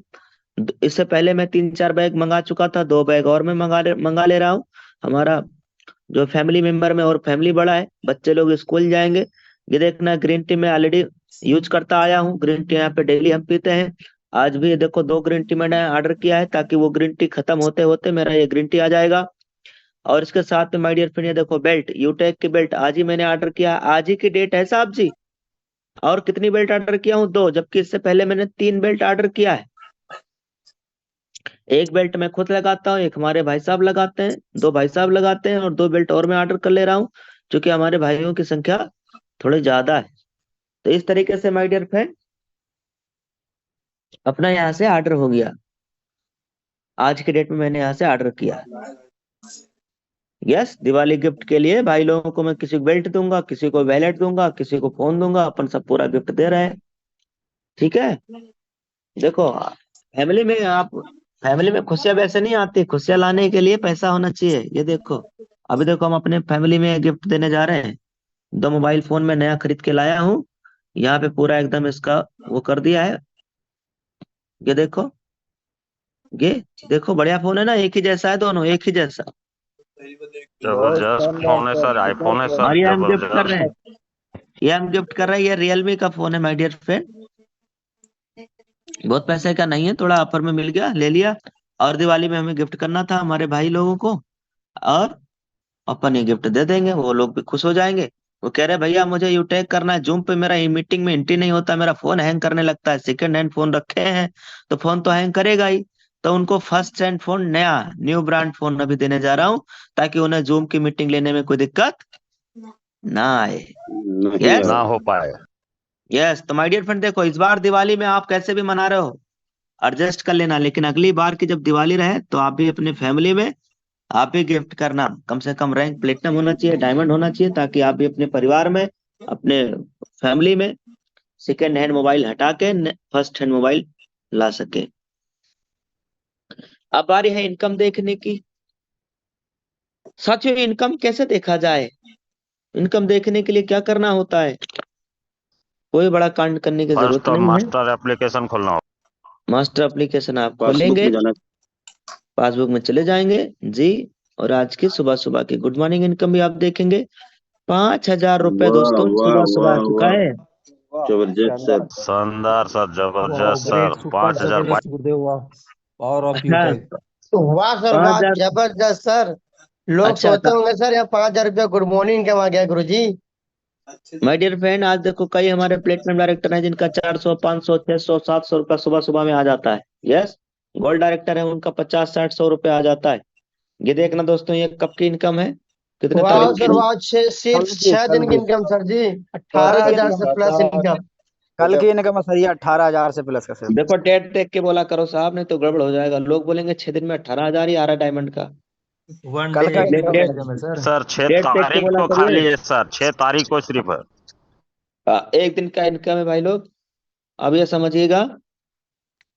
इससे पहले मैं 3-4 बैग मंगा चुका था, 2 बैग और मैं मंगा ले रहा हूँ। हमारा जो फैमिली मेंबर में और फैमिली बड़ा है, बच्चे लोग स्कूल जाएंगे। ये देखना ग्रीन टी मैं ऑलरेडी यूज करता आया हूँ, ग्रीन टी यहाँ पे डेली हम पीते हैं। आज भी ये देखो 2 ग्रीन टी मैंने ऑर्डर किया है, ताकि वो ग्रीन टी खत्म होते होते मेरा ये ग्रीन टी आ जाएगा। और इसके साथ में माय डियर फ्रेंड ये देखो बेल्ट, यूटेक की बेल्ट आज ही मैंने ऑर्डर किया, आज ही की डेट है साहब जी। और कितनी बेल्ट ऑर्डर किया हूँ? 2, जबकि इससे पहले मैंने 3 बेल्ट ऑर्डर किया है। एक बेल्ट मैं खुद लगाता हूँ, एक हमारे भाई साहब लगाते हैं, 2 भाई साहब लगाते हैं, और 2 बेल्ट और मैं ऑर्डर कर ले रहा हूँ, क्योंकि हमारे भाइयों की संख्या थोड़ी ज्यादा है। तो इस तरीके से माय डियर फ्रेंड अपना यहाँ से ऑर्डर हो गया, आज के डेट में मैंने यहाँ से ऑर्डर किया। यस, दिवाली गिफ्ट के लिए भाई लोगों को मैं किसी को बेल्ट दूंगा, किसी को वैलेट दूंगा, किसी को फोन दूंगा, अपन सब पूरा गिफ्ट दे रहे हैं। ठीक है, देखो फैमिली में खुशियां वैसे नहीं आती, खुशियां लाने के लिए पैसा होना चाहिए। ये देखो अभी देखो हम अपने फैमिली में गिफ्ट देने जा रहे हैं, 2 मोबाइल फोन में नया खरीद के लाया हूँ, यहाँ पे पूरा एकदम इसका वो कर दिया है। ये देखो, ये देखो बढ़िया फोन है ना, एक ही जैसा है, दोनों एक ही जैसा। जबरदस्त फोन है सर, आईफोन है सर, और ये हम गिफ्ट कर रहे जबरदस्त। हैं, ये हम गिफ्ट कर रहे हैं, ये रियलमी का फोन है माय डियर फ्रेंड। बहुत पैसे का नहीं है, थोड़ा ऑफर में मिल गया, ले लिया। और दिवाली में हमें गिफ्ट करना था हमारे भाई लोगों को, और अपन ये गिफ्ट दे देंगे, वो लोग भी खुश हो जाएंगे। वो कह रहे भैया मुझे यूटेक करना है, जूम पे मेरा मीटिंग में एंट्री नहीं होता, मेरा फोन हैंग करने लगता है, सेकंड हैंड फोन रखे हैं तो फोन तो हैंग करेगा ही। तो उनको फर्स्ट हैंड फोन, नया न्यू ब्रांड फोन अभी देने जा रहा हूँ, ताकि उन्हें जूम की मीटिंग लेने में कोई दिक्कत ना आए। नहीं Yes? ना आया। हो पाए। यस, तो माय डियर फ्रेंड देखो इस बार दिवाली में आप कैसे भी मना रहे हो एडजस्ट कर लेना, लेकिन अगली बार की जब दिवाली रहे तो आप भी अपने फैमिली में आप ही गिफ्ट करना। कम से कम रैंक प्लेटिनम होना चाहिए, डायमंड होना चाहिए, ताकि आप भी अपने परिवार में, अपने फैमिली में सेकेंड हैंड मोबाइल हटा के फर्स्ट हैंड मोबाइल ला सके। अब बारी है इनकम देखने की। साथियों इनकम कैसे देखा जाए? इनकम देखने के लिए क्या करना होता है? कोई बड़ा कांड करने की जरूरत फर्स्ट और नहीं है। मास्टर एप्लीकेशन खोलना हो। मास्टर एप्लीकेशन आप पासबुक खोलेंगे, में जाना। पासबुक में चले जाएंगे जी, और आज की सुबह सुबह की गुड मॉर्निंग इनकम भी आप देखेंगे। 5,000 रुपए वाह दोस्तों वाह सुबह सुबह आ वाह चुका वाह, है। जबरदस्त सर। शानदार सर, जबरदस्त सर, 5,000। पावर ऑफ हाँ, यूटेक। वाह सर वाह, 5,000। जबरदस्त सर। लोग अच्छा सोचते होंगे सर यहाँ 5,000 रुपया गुड मॉर्निंग के वहाँ गया गुरु जी। माय डियर फ्रेंड, आज देखो कई हमारे प्लेटिनम डायरेक्टर हैं जिनका 400, 500, 600, 700 रुपया सुबह सुबह में आ जाता है। यस, गोल्ड डायरेक्टर है उनका 50, 60, 100 रुपया आ जाता है। ये देखना दोस्तों ये कब की इनकम है, कितने वाह तारीख सर की? वाह, सिर्फ 6 दिन की इनकम सर जी, 18,000 से प्लस इनकम। कल की इनकम सही 18,000 से प्लस का सर। देखो डेट देख के बोला करो साहब, नहीं तो गड़बड़ हो जाएगा, लोग बोलेंगे 6 दिन में 18,000 ही आ रहा है डायमंड का। वन कल डे का डेट डेट इनकम है सर। सर 6 डेट देख के तारीख बोला को करिए। खाली है सर, 6 तारीख को सिर्फ है। एक दिन का इनकम है भाई लोग। अब ये समझिएगा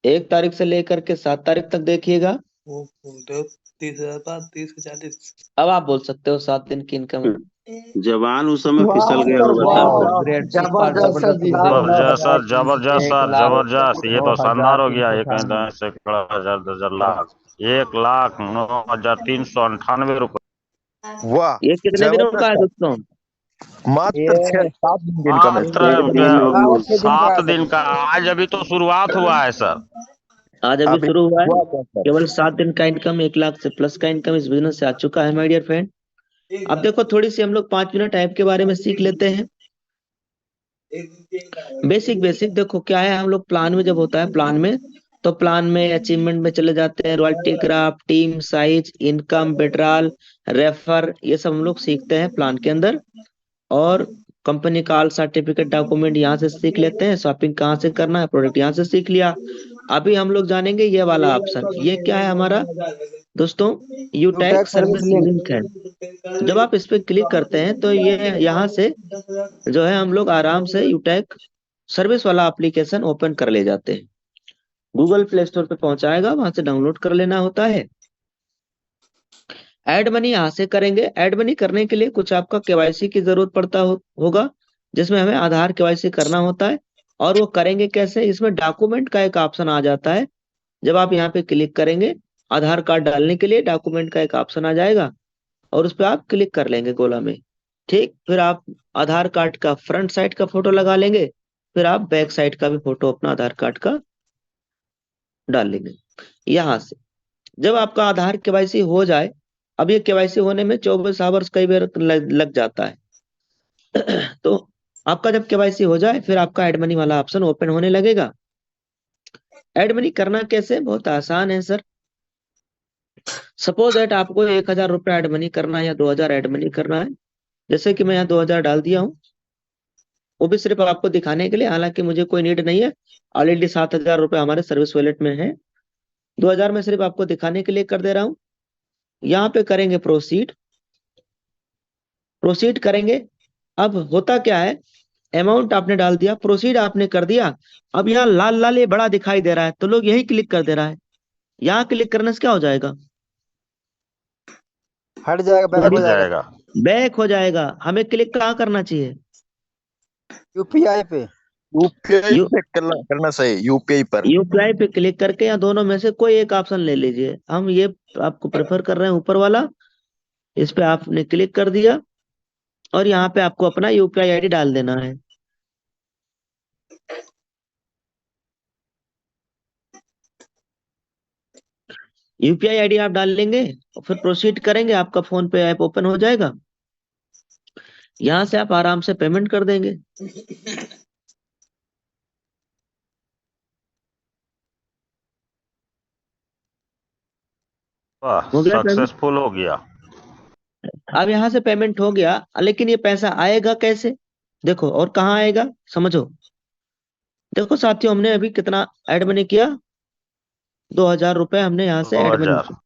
1 तारीख से लेकर के 7 तारीख तक देखिएगा। वो 30,000 30 40। अब आप बोल सकते हो 7 दिन की इनकम जवान उस समय वाह फिसल गया सर, होगा वाह, सर। वाह, ग्रेट, सुपर जबरदस्त सर जी। जबरदस्त सर, जबरदस्त सर, जबरदस्त। ये तो शानदार हो गया। 1,10,000 1,00,9,398 रुपए। वाह, ये कितने दिनों का है जबरदस्त। दोस्तों? मात्र 6-7 दिन का मैच। मात्र 7 दिन का। आज अभी तो शुरुआत हुआ है सर। आज अभी अभी शुरू हुआ है। हुआ क्या सर? केवल 7 दिन का इनकम 1 लाख से प्लस का इनकम इस बिजनेस से आ चुका है माय डियर फ्रेंड। अब देखो थोड़ी सी हम लोग 5 मिनट ऐप के बारे में सीख लेते हैं। बेसिक बेसिक देखो क्या है, हम लोग प्लान में जब होता है प्लान में, तो प्लान में अचीवमेंट में चले जाते हैं। Royalty graph, team size, income, withdrawal, refer, ये सब हम लोग सीखते हैं प्लान के अंदर। और कंपनी कॉल सर्टिफिकेट डॉक्यूमेंट यहाँ से सीख लेते हैं। शॉपिंग कहाँ से करना है, प्रोडक्ट यहाँ से सीख लिया। अभी हम लोग जानेंगे ये वाला ऑप्शन। ये क्या है हमारा दोस्तों? यूटैग सर्विस लिंक है। जब आप इस पे क्लिक करते हैं तो ये यहाँ से जो है हम लोग आराम से यूटैग सर्विस वाला एप्लीकेशन ओपन कर ले जाते हैं। गूगल प्ले स्टोर पे पहुंचाएगा, वहां से डाउनलोड कर लेना होता है। ऐड मनी यहाँ से करेंगे। ऐड मनी करने के लिए कुछ आपका केवाईसी की जरूरत पड़ता होगा, जिसमें हमें आधार केवाईसी करना होता है। और वो करेंगे कैसे? इसमें डॉक्यूमेंट का एक ऑप्शन आ जाता है। जब आप यहाँ पे क्लिक करेंगे, आधार कार्ड डालने के लिए डॉक्यूमेंट का एक ऑप्शन आ जाएगा और उस पर आप क्लिक कर लेंगे गोला में। ठीक, फिर आप आधार कार्ड का फ्रंट साइड का फोटो लगा लेंगे, फिर आप बैक साइड का भी फोटो अपना आधार कार्ड का डाल लेंगे यहाँ से। जब आपका आधार केवाईसी हो जाए, अब ये केवाईसी होने में 24 आवर्स कई बार लग जाता है। तो आपका जब केवाईसी हो जाए, फिर आपका एड मनी वाला ऑप्शन ओपन होने लगेगा। एड मनी करना कैसे? बहुत आसान है सर। सपोज दैट आपको 1,000 रुपये एड मनी करना है या 2,000 एड मनी करना है। जैसे कि मैं यहाँ 2,000 डाल दिया हूँ, वो भी सिर्फ आपको दिखाने के लिए, हालांकि मुझे कोई नीड नहीं है। ऑलरेडी 7,000 रुपये हमारे सर्विस वॉलेट में है। 2,000 में सिर्फ आपको दिखाने के लिए कर दे रहा हूँ। यहाँ पे करेंगे प्रोसीड। प्रोसीड करेंगे। अब होता क्या है, अमाउंट आपने डाल दिया, प्रोसीड आपने कर दिया। अब यहाँ लाल लाल ये बड़ा दिखाई दे रहा है, तो लोग यही क्लिक कर दे रहा है। यहाँ क्लिक करने से क्या हो जाएगा? हट जाएगा, बैक हट हो जाएगा। जाएगा। बैक हो जाएगा। हमें क्लिक कहाँ करना चाहिए? यूपीआई पे। यूपीआई यू पे करना सही, यूपीआई पर। यूपीआई पे क्लिक करके या दोनों में से कोई एक ऑप्शन ले लीजिए। हम ये आपको प्रेफर कर रहे हैं ऊपर वाला। इस पे आपने क्लिक कर दिया और यहाँ पे आपको अपना यूपीआई आईडी डाल देना है। यूपीआई आईडी आप डाल लेंगे और फिर प्रोसीड करेंगे, आपका फोन पे ऐप ओपन हो जाएगा। यहाँ से आप आराम से पेमेंट कर देंगे। वाह, हो गया पेमेंट। सक्सेसफुल हो गया। अब यहाँ से पेमेंट हो गया, लेकिन ये पैसा आएगा कैसे? देखो, और कहाँ आएगा समझो। देखो साथियों, हमने अभी कितना ऐड मनी किया? 2,000 रुपए हमने यहाँ से ऐड मनी 2,000। किया।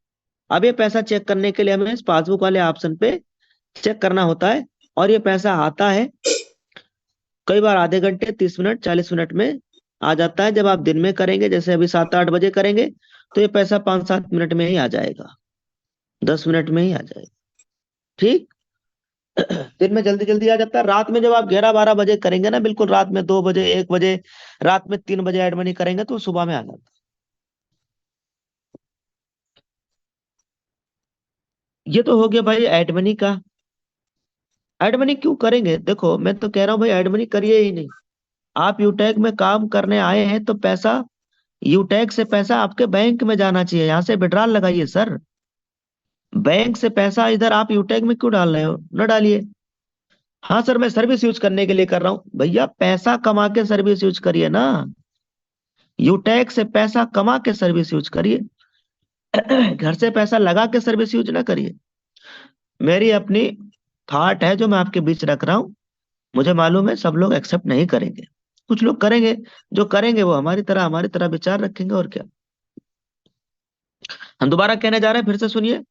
अब ये पैसा चेक करने के लिए हमें इस पासबुक वाले ऑप्शन पे चेक करना होता है। और ये पैसा आता है कई बार आधे घंटे, 30 मिनट, 40 मिनट में आ जाता है। जब आप दिन में करेंगे, जैसे अभी 7-8 बजे करेंगे, तो ये पैसा 5-7 मिनट में ही आ जाएगा, 10 मिनट में ही आ जाएगा। ठीक। दिन में जल्दी जल्दी आ जाता है। रात में जब आप 11-12 बजे करेंगे ना, बिल्कुल रात में 2 बजे, 1 बजे, रात में 3 बजे एड मनी करेंगे, तो सुबह में आ जाता है। ये तो हो गया भाई एड मनी का। एड मनी क्यों करेंगे? देखो मैं तो कह रहा हूँ भाई, एड मनी करिए ही नहीं। आप यूटैग में काम करने आए हैं तो पैसा, यूटैग से पैसा आपके बैंक में जाना चाहिए। यहाँ से विड्रॉल लगाइए सर। बैंक से पैसा इधर आप यूटैग में क्यों डाल रहे हो? न डालिए। हाँ सर, मैं सर्विस यूज करने के लिए कर रहा हूँ। भैया पैसा कमा के सर्विस यूज करिए ना। यूटैग से पैसा कमा के सर्विस यूज करिए। घर से पैसा लगा के सर्विस यूज ना करिए। मेरी अपनी थॉट है जो मैं आपके बीच रख रहा हूँ। मुझे मालूम है सब लोग एक्सेप्ट नहीं करेंगे, कुछ लोग करेंगे। जो करेंगे वो हमारी तरह विचार रखेंगे, और क्या। हम दोबारा कहने जा रहे हैं, फिर से सुनिए।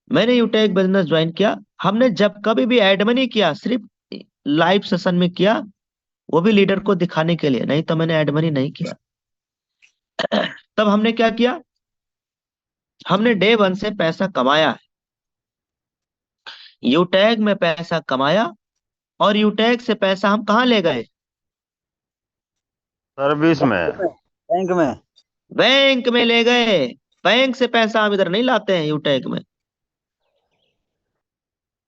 मैंने यूटैग बिजनेस ज्वाइन किया। हमने जब कभी भी एड मनी किया, सिर्फ लाइव सेशन में किया, वो भी लीडर को दिखाने के लिए, नहीं तो मैंने एड मनी नहीं किया। तब हमने क्या किया? हमने डे 1 से पैसा कमाया है। यूटैग में पैसा कमाया और यूटैग से पैसा हम कहाँ ले गए? सर्विस में। बैंक में। बैंक में ले गए। बैंक से पैसा हम इधर नहीं लाते हैं यूटैग में।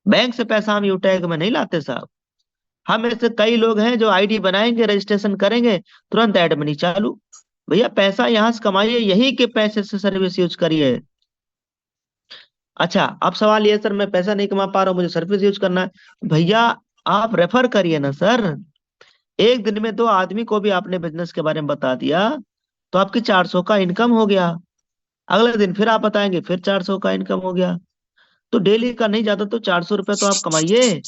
बैंक से पैसा हम यूटैग में नहीं लाते साहब। हम ऐसे कई लोग हैं जो आईडी बनाएंगे, रजिस्ट्रेशन करेंगे, तुरंत ऐड मनी चालू। भैया पैसा यहां से कमाइए, यही के पैसे से सर्विस यूज करिए। अच्छा, अब सवाल ये सर मैं पैसा नहीं कमा पा रहा हूँ, मुझे सर्विस यूज करना है। भैया आप रेफर करिए ना सर। एक दिन में 2 आदमी को भी आपने बिजनेस के बारे में बता दिया तो आपकी 400 का इनकम हो गया। अगले दिन फिर आप बताएंगे, फिर 400 का इनकम हो गया। तो डेली का नहीं जाता तो 400 रुपए तो आप कमाइए।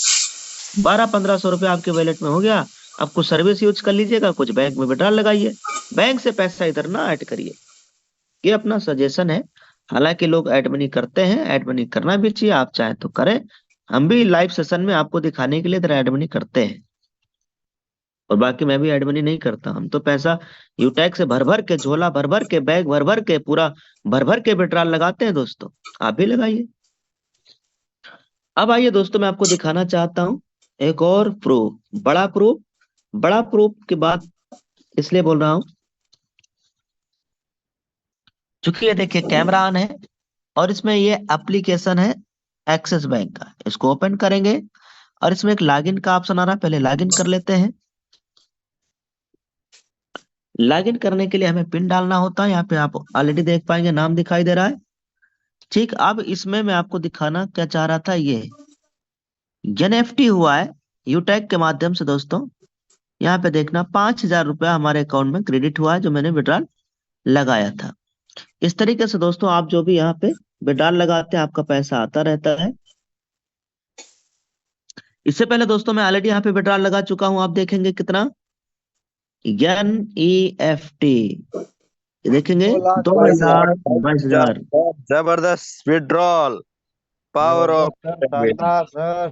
1200-1500 रुपए आपके वॉलेट में हो गया। अब कुछ सर्विस यूज कर लीजिएगा, कुछ बैंक में विड्रॉल लगाइए। बैंक से पैसा इधर ना ऐड करिए। ये अपना सजेशन है। हालांकि लोग ऐड मनी करते हैं, ऐड मनी करना भी चाहिए, आप चाहे तो करें। हम भी लाइव सेशन में आपको दिखाने के लिए इधर ऐड मनी करते हैं, और बाकी मैं भी ऐड मनी नहीं करता। हम तो पैसा यूटैग से भर भर के, झोला भर भर के, बैग भर भर के, पूरा भर भर के विड्रॉल लगाते हैं दोस्तों। आप भी लगाइए। अब आइए दोस्तों, मैं आपको दिखाना चाहता हूं एक और प्रूफ, बड़ा प्रूफ। बड़ा प्रूफ की बात इसलिए बोल रहा हूं चूंकि ये देखिए कैमरा ऑन है और इसमें ये एप्लीकेशन है एक्सिस बैंक का। इसको ओपन करेंगे और इसमें एक लॉगिन का ऑप्शन आ रहा है, पहले लॉगिन कर लेते हैं। लॉगिन करने के लिए हमें पिन डालना होता है। यहाँ पे आप ऑलरेडी देख पाएंगे नाम दिखाई दे रहा है। ठीक, अब इसमें मैं आपको दिखाना क्या चाह रहा था, ये एनएफटी हुआ है यूटैग के माध्यम से दोस्तों। यहाँ पे देखना 5000 रुपया हमारे अकाउंट में क्रेडिट हुआ है जो मैंने विड्रॉल लगाया था। इस तरीके से दोस्तों आप जो भी यहाँ पे विड्रॉल लगाते हैं आपका पैसा आता रहता है। इससे पहले दोस्तों मैं ऑलरेडी यहाँ पे विड्रॉल लगा चुका हूँ। आप देखेंगे कितना एनईएफटी देखेंगे 2000, 22,000। जबरदस्त विड्रॉल, पावर ऑफ सर।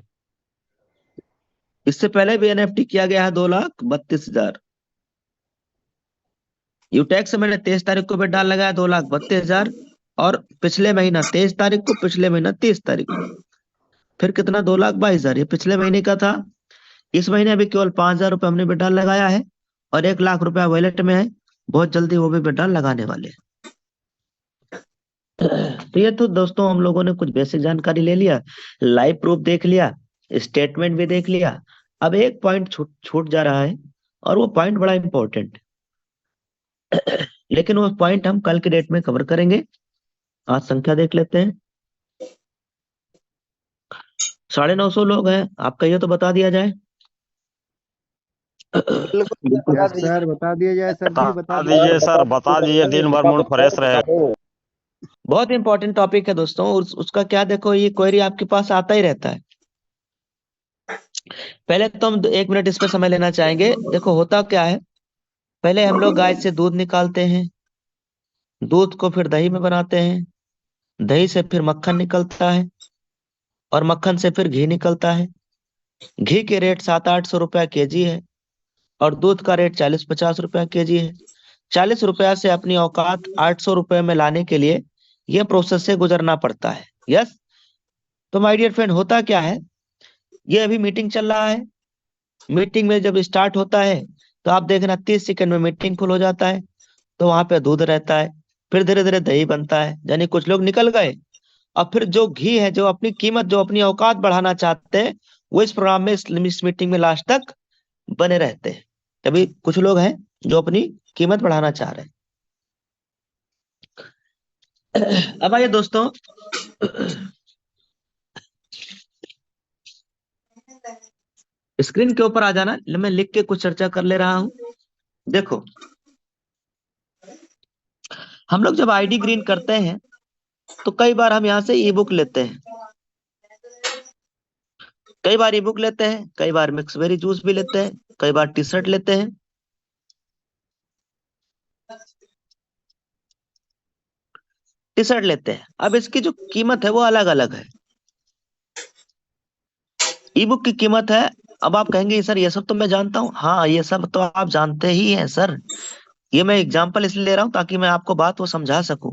इससे पहले भी एनएफटी किया गया है 2,32,000। यूटैग से मैंने 23 तारीख को विड्रॉल लगाया 2,32,000, और पिछले महीना 23 तारीख को, पिछले महीना 30 तारीख को फिर कितना 2,22,000। ये पिछले महीने का था। इस महीने अभी केवल 5,000 रुपये हमने विड्रॉल लगाया है और 1,00,000 रुपया वॉलेट में है। बहुत जल्दी वो भी विड्रॉल लगाने वाले हैं। तो ये तो दोस्तों हम लोगों ने कुछ बेसिक जानकारी ले लिया, लाइव प्रूफ देख लिया, स्टेटमेंट भी देख लिया। अब एक पॉइंट छूट जा रहा है और वो पॉइंट बड़ा इंपॉर्टेंट लेकिन वो पॉइंट हम कल के डेट में कवर करेंगे। आज संख्या देख लेते हैं, 950 लोग हैं। आप कहिए तो बता दिया जाए। सर बता दिया जाए सर जी, बता दीजिए सर, बता दीजिए, दिन भर मूड फ्रेश रहे। बहुत इंपॉर्टेंट टॉपिक है दोस्तों। उसका क्या, देखो ये क्वेरी आपके पास आता ही रहता है। पहले तो हम 1 मिनट इस पर समय लेना चाहेंगे। देखो होता क्या है, पहले हम लोग गाय से दूध निकालते हैं, दूध को फिर दही में बनाते हैं, दही से फिर मक्खन निकलता है और मक्खन से फिर घी निकलता है। घी के रेट 700-800 रुपया केजी है और दूध का रेट 40-50 रुपया केजी है। 40 रुपया से अपनी औकात 800 रुपये में लाने के लिए यह प्रोसेस से गुजरना पड़ता है। यस, तो माय डियर फ्रेंड होता क्या है, ये अभी मीटिंग चल रहा है। मीटिंग में जब स्टार्ट होता है तो आप देखना 30 सेकंड में मीटिंग फुल हो जाता है। तो वहां पे दूध रहता है, फिर धीरे धीरे दही बनता है, यानी कुछ लोग निकल गए। और फिर जो घी है, जो अपनी कीमत, जो अपनी औकात बढ़ाना चाहते हैं, वो इस प्रोग्राम में, इस मीटिंग में लास्ट तक बने रहते हैं। अभी कुछ लोग हैं जो अपनी कीमत बढ़ाना चाह रहे हैं। अब आइए दोस्तों, स्क्रीन के ऊपर आ जाना, मैं लिख के कुछ चर्चा कर ले रहा हूं। देखो हम लोग जब आईडी ग्रीन करते हैं तो कई बार हम यहां से ई बुक लेते हैं, कई बार ई बुक लेते हैं, कई बार मिक्सबेरी जूस भी लेते हैं, कई बार टी शर्ट लेते हैं। टी शर्ट लेते हैं, अब इसकी जो कीमत है वो अलग अलग है। ई बुक की कीमत है, अब आप कहेंगे सर ये सब तो मैं जानता हूँ। हाँ, ये सब तो आप जानते ही हैं सर। ये मैं एग्जांपल इसलिए ले रहा हूं ताकि मैं आपको बात वो समझा सकूं।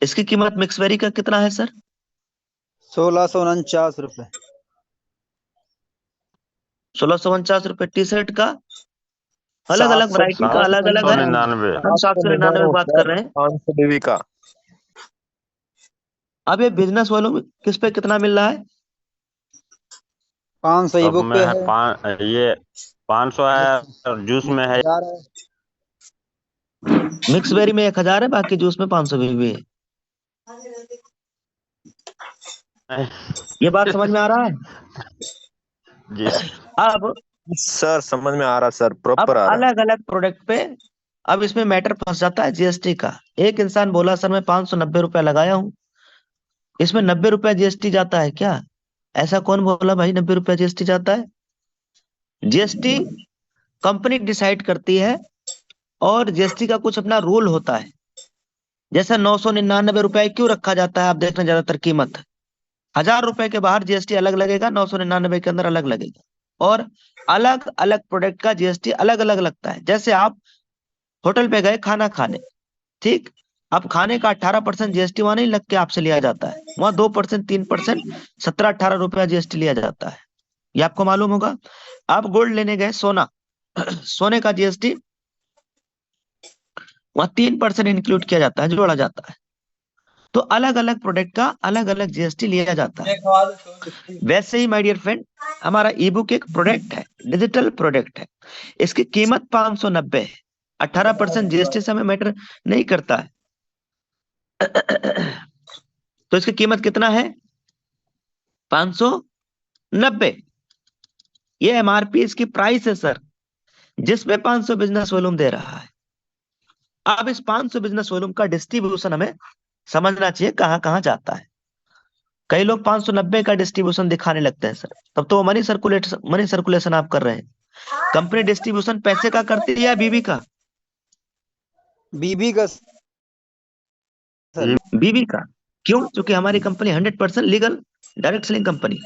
इसकी कीमत मिक्सबेरी का कितना है सर? 1649 रुपए। 1649 रुपए टी शर्ट का, अलग अलग वैरायटी का अलग अलग है। 799 हम 799 बात कर रहे हैं। 500 बीबी का। अब ये बिजनेस वालों किस पे कितना मिल रहा है? 500 ई सब बुक में पे है है, ये 500 है और जूस में है 1000 है। मिक्स बेरी में 1000 है, बाकी जूस में 500 भी है। ये बात समझ में आ रहा है? जी। अब सर समझ में आ रहा सर, अब प्रॉपर आ रहा। अलग अलग प्रोडक्ट पे अब इसमें मैटर फंस जाता है जीएसटी का। एक इंसान बोला सर मैं 590 रुपया लगाया हूँ, इसमें 90 रुपया जीएसटी जाता है क्या? ऐसा कौन बोला भाई 90 रुपया जीएसटी जाता है? जीएसटी कंपनी डिसाइड करती है और जीएसटी का कुछ अपना रूल होता है। जैसे 999 रुपए क्यों रखा जाता है, आप देखना ज्यादातर कीमत 1000 रुपए के बाहर जीएसटी अलग लगेगा, 999 के अंदर अलग लगेगा, और अलग अलग प्रोडक्ट का जीएसटी अलग अलग लगता है। जैसे आप होटल पे गए खाना खाने, ठीक, अब खाने का 18% जीएसटी वहां नहीं लग के आपसे लिया जाता है, वहां 2% 3% 17-18 रुपया जीएसटी लिया जाता है। ये आपको मालूम होगा। आप गोल्ड लेने गए सोना, सोने का जीएसटी वहां 3% इंक्लूड किया जाता है, जोड़ा जाता है। तो अलग अलग प्रोडक्ट का अलग अलग जीएसटी लिया जाता है। वैसे ही माय डियर फ्रेंड, हमारा ई बुक एक प्रोडक्ट है, डिजिटल प्रोडक्ट है। इसकी कीमत 590 है, 18% जीएसटी से हमें मैटर नहीं करता है। तो इसकी कीमत कितना है? 590। ये एमआरपी इसकी प्राइस है सर, जिसमें 500 बिजनेस वॉल्यूम दे रहा है। अब इस 500 बिजनेस वॉल्यूम का डिस्ट्रीब्यूशन हमें समझना चाहिए कहां कहां जाता है। कई लोग 590 का डिस्ट्रीब्यूशन दिखाने लगते हैं सर, तब तो मनी सर्कुलेशन आप कर रहे हैं। कंपनी डिस्ट्रीब्यूशन पैसे का करती है या बीबी का? बीबी का सर। बीबी का। क्यों? क्योंकि हमारी company 100% legal direct selling company है।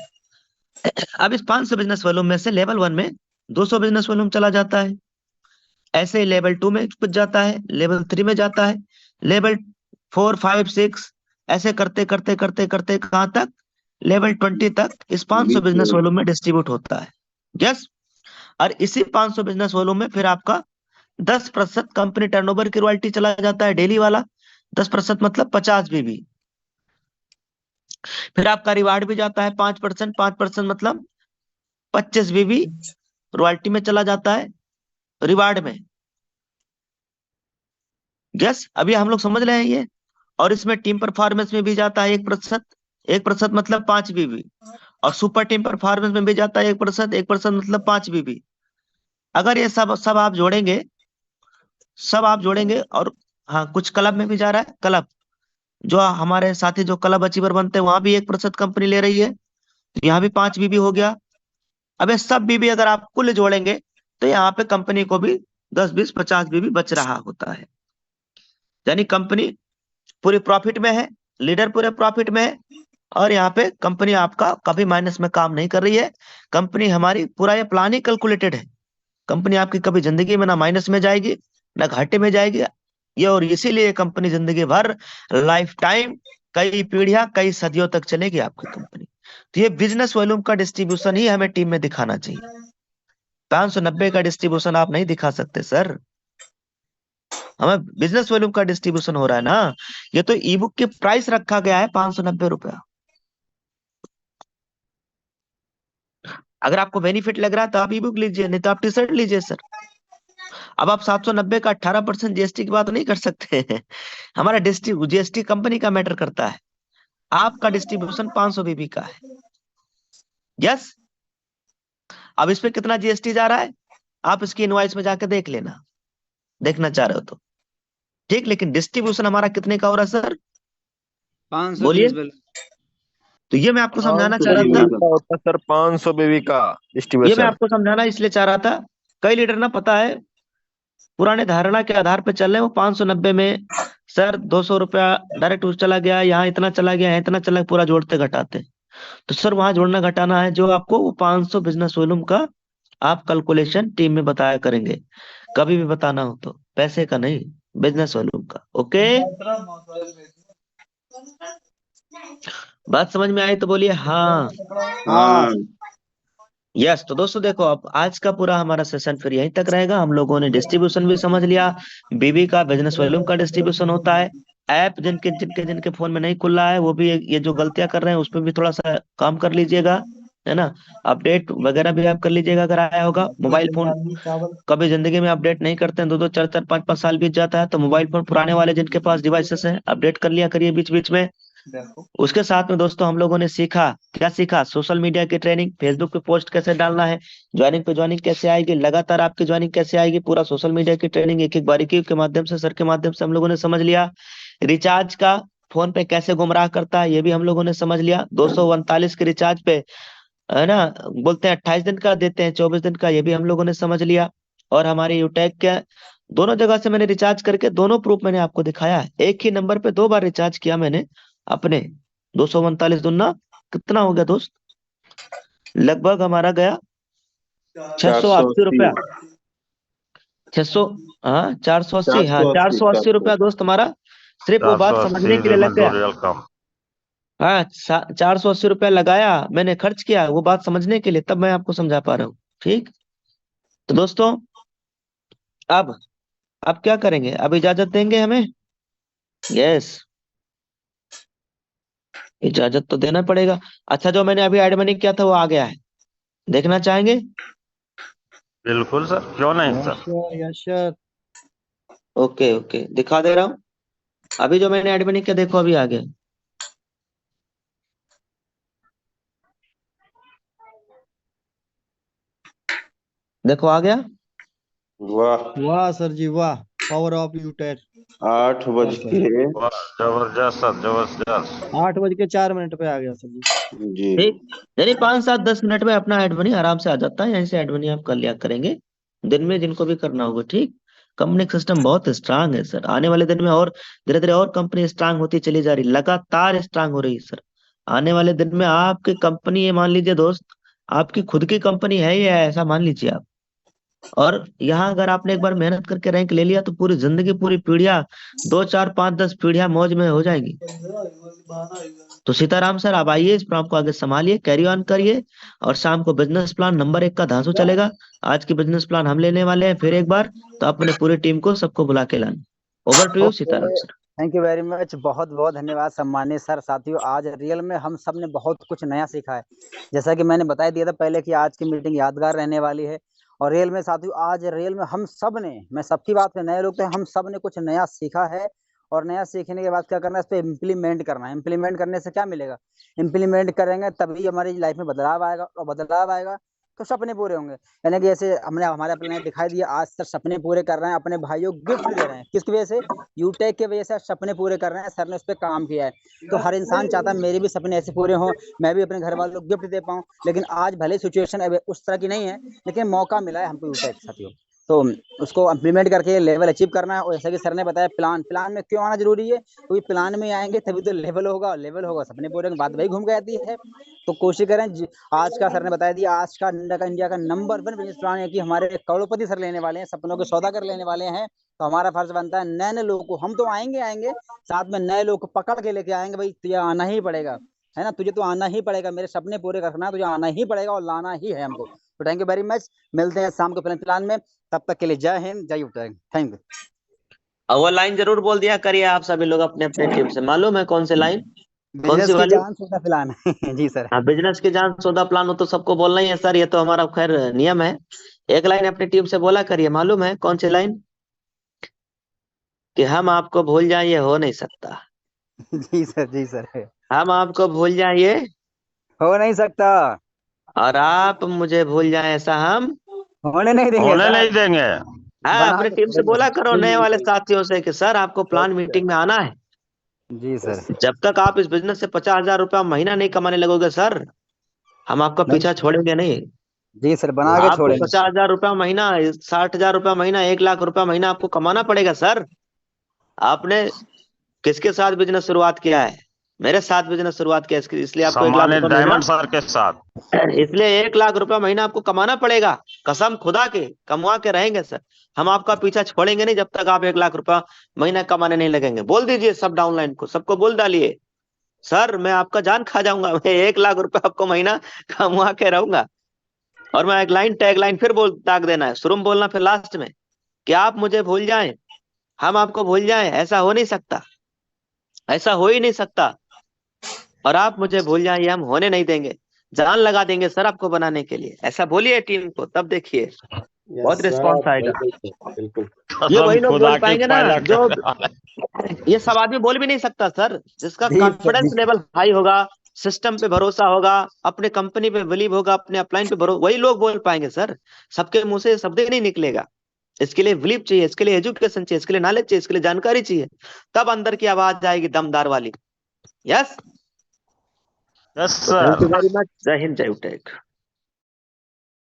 अब इस 500 बिजनेस वॉल्यूम में से लेवल 1 में 200 बिजनेस वॉल्यूम चला जाता है, ऐसे ही लेवल 2 में कुछ जाता है, लेवल 3 में जाता है, लेवल 4, 5, 6, ऐसे करते करते करते करते कहां तक? लेवल 20 तक इस 500 बिजनेस वॉल्यूम में डिस्ट्रीब्यूट होता है। यस। और इसी 500 बिजनेस वॉल्यूम में फिर आपका 10% कंपनी टर्नओवर की रॉयल्टी चला जाता है, डेली वाला 10% मतलब 50 बीबी। फिर आपका रिवार्ड भी जाता है 5%, 5% मतलब 25 बीबी रॉयल्टी में चला जाता है, रिवार्ड में। यस, अभी हम लोग समझ रहे हैं ये। और इसमें टीम परफॉर्मेंस में भी जाता है 1%, 1% मतलब 5 बीबी, और सुपर टीम परफॉर्मेंस में भी जाता है 1%, 1% मतलब 5 बीबी। अगर ये सब आप जोड़ेंगे और हाँ, कुछ क्लब में भी जा रहा है। क्लब जो हमारे साथी जो क्लब अचीवर बनते हैं, वहां भी 1% कंपनी ले रही है, तो यहाँ भी 5 बीबी हो गया। अब ये सब बीबी अगर आप कुल जोड़ेंगे तो यहाँ पे कंपनी को भी 10, 20, 50 बीबी बच रहा होता है। यानी कंपनी पूरी प्रॉफिट में है, लीडर पूरे प्रॉफिट में है, और यहाँ पे कंपनी आपका कभी माइनस में काम नहीं कर रही है। कंपनी हमारी पूरा ये प्लान ही कैलकुलेटेड है। कंपनी आपकी कभी जिंदगी में ना माइनस में जाएगी ना घाटे में जाएगी। ये और इसीलिए कंपनी जिंदगी भर, लाइफ टाइम, कई पीढ़ियां, कई सदियों तक चलेगी आपकी कंपनी। तो ये बिजनेस वॉल्यूम का डिस्ट्रीब्यूशन ही हमें टीम में दिखाना चाहिए। 590 का डिस्ट्रीब्यूशन आप नहीं दिखा सकते सर, हमें बिजनेस वॉल्यूम का डिस्ट्रीब्यूशन हो रहा है ना। ये तो ई बुक की प्राइस रखा गया है 590 रुपया। अगर आपको बेनिफिट लग रहा है तो आप ई बुक लीजिए, नहीं तो आप टी शर्ट लीजिए सर। अब आप 790 का 18% जीएसटी की बात नहीं कर सकते। हमारा जीएसटी कंपनी का मैटर करता है, आपका डिस्ट्रीब्यूशन 500 बीबी का है। यस। अब इस पे कितना जीएसटी जा रहा है आप इसकी इनवॉइस में जाके देख लेना, देखना चाह रहे हो तो ठीक। लेकिन डिस्ट्रीब्यूशन हमारा कितने का हो रहा है सर? 500 बोलिए। बीस बिल। तो ये मैं आपको समझाना चाह रहा 500 था, बीबी का होता है सर, 500 बीबी का ये मैं डिस्ट्रीब्यूशन। आपको समझाना इसलिए चाह रहा था। कई लीडर ना, पता है, पुराने धारणा के आधार पे चल रहे हैं। वो 590 में सर 200 रुपया डायरेक्ट चला गया, यहाँ इतना चला गया, यहाँ इतना चला गया, पूरा जोड़ते घटाते। तो सर वहां जोड़ना घटाना है जो आपको वो 500 बिजनेस वॉल्यूम का आप कैलकुलेशन टीम में बताया करेंगे, कभी भी बताना हो तो, पैसे का नहीं, बिजनेस वॉल्यूम का। ओके, बात समझ में आई तो बोलिए हाँ। हाँ। यस, तो दोस्तों देखो, अब आज का पूरा हमारा सेशन फिर यहीं तक रहेगा। हम लोगों ने डिस्ट्रीब्यूशन भी समझ लिया, बीबी का बिजनेस वॉल्यूम का डिस्ट्रीब्यूशन होता है, ऐप जिनके जिनके जिनके फोन में नहीं खुल रहा है वो भी ये जो गलतियां कर रहे हैं उस पर भी थोड़ा सा काम कर लीजिएगा, है ना। अपडेट वगैरह भी आप कर लीजिएगा अगर आया होगा। मोबाइल फोन कभी जिंदगी में अपडेट नहीं करते हैं, 2-2 4-4 5-5 साल बीत जाता है, तो मोबाइल फोन पुराने वाले जिनके पास डिवाइसेस हैं अपडेट कर लिया करिए बीच बीच में। उसके साथ में दोस्तों हम लोगों ने सीखा, क्या सीखा, सोशल मीडिया की ट्रेनिंग, फेसबुक पे पोस्ट कैसे डालना है, ज्वाइनिंग पे ज्वाइनिंग कैसे आएगी, लगातार आपकी ज्वाइनिंग कैसे आएगी, पूरा सोशल मीडिया की ट्रेनिंग एक एक बारीकी के माध्यम से, सर के माध्यम से हम लोगों ने समझ लिया। रिचार्ज का फोन पे कैसे गुमराह करता है ये भी हम लोगों ने समझ लिया। 239 के रिचार्ज पे, है ना, बोलते हैं 28 दिन का, देते हैं 24 दिन का, ये भी हम लोगों ने समझ लिया। और हमारे यूटेक के दोनों जगह से मैंने रिचार्ज करके दोनों प्रूफ मैंने आपको दिखाया है। एक ही नंबर पे 2 बार रिचार्ज किया मैंने अपने। 239 दुना कितना हो गया दोस्त, लगभग हमारा गया 680 रुपया, 600, हाँ 480, हाँ 480 रुपया दोस्त हमारा सिर्फ वो बात समझने के लिए लग गया। हाँ 480 रुपया लगाया मैंने, खर्च किया वो बात समझने के लिए, तब मैं आपको समझा पा रहा हूँ। ठीक, तो दोस्तों अब क्या करेंगे, अब इजाजत देंगे हमें? यस, इजाजत तो देना पड़ेगा। अच्छा, जो मैंने अभी एड मनी किया था वो आ गया है, देखना चाहेंगे? बिल्कुल सर, क्यों नहीं sir. Yes sir. Okay okay, दिखा दे रहा हूँ। अभी जो मैंने एड मनी किया देखो अभी आ गया। देखो आ गया। वाह वाह सर जी वाह, पावर ऑफ यूटेक। 8 बज के वाह, जबरदस्त सर, जबरदस्त। 8:04 पे आ गया सर जी। जी ठीक, यानी 5-7-10 मिनट में अपना एड मनी आराम से आ जाता है, यहीं से एड मनी आप कर लिया करेंगे दिन में जिनको भी करना होगा। ठीक, कंपनी का सिस्टम बहुत स्ट्रांग है सर, आने वाले दिन में और धीरे धीरे और कंपनी स्ट्रांग होती चली जा रही, लगातार स्ट्रांग हो रही है सर। आने वाले दिन में आपकी कंपनी, ये मान लीजिए दोस्त, आपकी खुद की कंपनी है ये, ऐसा मान लीजिए आप। और यहाँ अगर आपने एक बार मेहनत करके रैंक ले लिया तो पूरी जिंदगी, पूरी पीढ़ियां, 2 4 5 10 पीढ़ियां मौज में हो जाएंगी। तो सीताराम सर आप आइए, इस प्रोग्राम को आगे संभालिए, कैरी ऑन करिए, और शाम को बिजनेस प्लान नंबर 1 का धांसू चलेगा। आज की बिजनेस प्लान हम लेने वाले हैं फिर एक बार, तो अपने पूरी टीम को सबको बुला के लाना। Over to you Sitaram sir. Thank you very much, बहुत बहुत धन्यवाद सम्मानित सर। साथियों, आज रियल में हम सब ने बहुत कुछ नया सीखा है। जैसा कि मैंने बता दिया था पहले कि आज की मीटिंग यादगार रहने वाली है। और रियल में साथियों, आज रियल में हम सब ने, मैं सबकी बात में, नए लोग थे, हम सब ने कुछ नया सीखा है। और नया सीखने के बाद क्या करना है, इस पर इम्प्लीमेंट करना है। इम्प्लीमेंट करने से क्या मिलेगा, इम्प्लीमेंट करेंगे तभी हमारी लाइफ में बदलाव आएगा, और बदलाव आएगा तो सपने पूरे होंगे। यानी कि जैसे हमने हमारे अपने दिखाई दिया, आज सर सपने पूरे कर रहे हैं, अपने भाइयों को गिफ्ट दे रहे हैं। किसकी वजह से? यूटेक की वजह से सपने पूरे कर रहे हैं, सर ने उस पर काम किया है। तो हर इंसान चाहता है मेरे भी सपने ऐसे पूरे हों, मैं भी अपने घर वालों को गिफ्ट दे पाऊँ। लेकिन आज भले सिचुएशन उस तरह की नहीं है, लेकिन मौका मिला है हमको यूटेक साथियों, तो उसको इम्प्लीमेंट करके लेवल अचीव करना है। और जैसा कि सर ने बताया, प्लान में क्यों आना जरूरी है, क्योंकि प्लान में आएंगे तभी तो लेवल होगा, लेवल होगा सपने पूरे होंगे, बात वही घूम के आती है। तो कोशिश करें, आज का सर ने बताया दिया, आज का इंडिया का नंबर 1 बिजनेस प्लान है कि हमारे करोड़पति सर लेने वाले हैं, सपनों के सौदागर लेने वाले हैं। तो हमारा फर्ज बनता है नए नए लोगों को, हम तो आएंगे साथ में नए लोग को पकड़ के लेके आएंगे। भाई तुझे आना ही पड़ेगा, है ना, तुझे तो आना ही पड़ेगा, मेरे सपने पूरे करना है, तुझे आना ही पड़ेगा और लाना ही है हमको। तो थैंक यू वेरी मच, मिलते हैं शाम को प्लान में, तब तक के लिए जय हिंद, जय यूटेक, थैंक यू। और वो लाइन जरूर बोल दिया करिए आप सभी लोग अपने अपने टीम से, मालूम है कौन सी लाइन, कौन बिजनेस सी की वाली? जान सौदा प्लान जी सर। हाँ, बिजनेस की जान सौदा प्लान हो तो सबको बोलना ही है सर, ये तो हमारा खैर नियम है। एक लाइन अपनी टीम से बोला करिए, मालूम है कौन सी लाइन? कि हम आपको भूल जाए ये हो नहीं सकता, जी सर, जी सर, हम आपको भूल जाए ये, हो नहीं सकता, और आप मुझे भूल जाए ऐसा हम होने नहीं देंगे होने सर। नहीं देंगे। हाँ, बना अपनी के टीम से बोला करो नए वाले जी साथियों से कि सर आपको प्लान मीटिंग में आना है। सर, जब तक आप इस बिजनेस से 50,000 रुपया महीना नहीं कमाने लगोगे सर, हम आपका पीछा छोड़ेंगे नहीं। जी सर, बना के आपको छोड़ेंगे। 50,000 रुपया महीना, 60,000 रुपया महीना, 1 लाख रुपया महीना आपको कमाना पड़ेगा सर। आपने किसके साथ बिजनेस शुरुआत किया है? मेरे साथ बिजनेस शुरुआत किया है, इसलिए आपको 1 लाख सम्मानित रुपया महीना, डायमंड सर के साथ। इसलिए 1 लाख रुपया महीना आपको कमाना पड़ेगा। कसम खुदा के कमवा के रहेंगे सर, हम आपका पीछा छोड़ेंगे नहीं जब तक आप 1 लाख रुपया महीना कमाने नहीं लगेंगे। बोल दीजिए सब डाउनलाइन को, सबको बोल डालिए, सर मैं आपका जान खा जाऊंगा, मैं 1 लाख रुपया आपको महीना कमवा के रहूंगा। और मैं एक लाइन टैग लाइन फिर दाग देना है, शुरू में बोलना फिर लास्ट में, कि आप मुझे भूल जाएं, हम आपको भूल जाएं, ऐसा हो नहीं सकता, ऐसा हो ही नहीं सकता, और आप मुझे भूल जाएं ये हम होने नहीं देंगे, जान लगा देंगे सर आपको बनाने के लिए। ऐसा बोलिए टीम को, तब देखिए बहुत रिस्पॉन्स आएगा। ये वही लोग बोल पाएंगे ना जो, ये सब आदमी बोल भी नहीं सकता सर, जिसका कॉन्फिडेंस लेवल हाई होगा, सिस्टम पे भरोसा होगा, अपने कंपनी पे बिलीव होगा, अपने अपलाइन पे भरोसा, वही लोग बोल पाएंगे सर। सबके मुंह से शब्द ही नहीं निकलेगा। इसके लिए बिलीव चाहिए, इसके लिए एजुकेशन चाहिए, इसके लिए नॉलेज चाहिए, इसके लिए जानकारी चाहिए, तब अंदर की आवाज आएगी दमदार वाली। Yes yes thank sir. You very much. जय हिंद, जय यूटेक।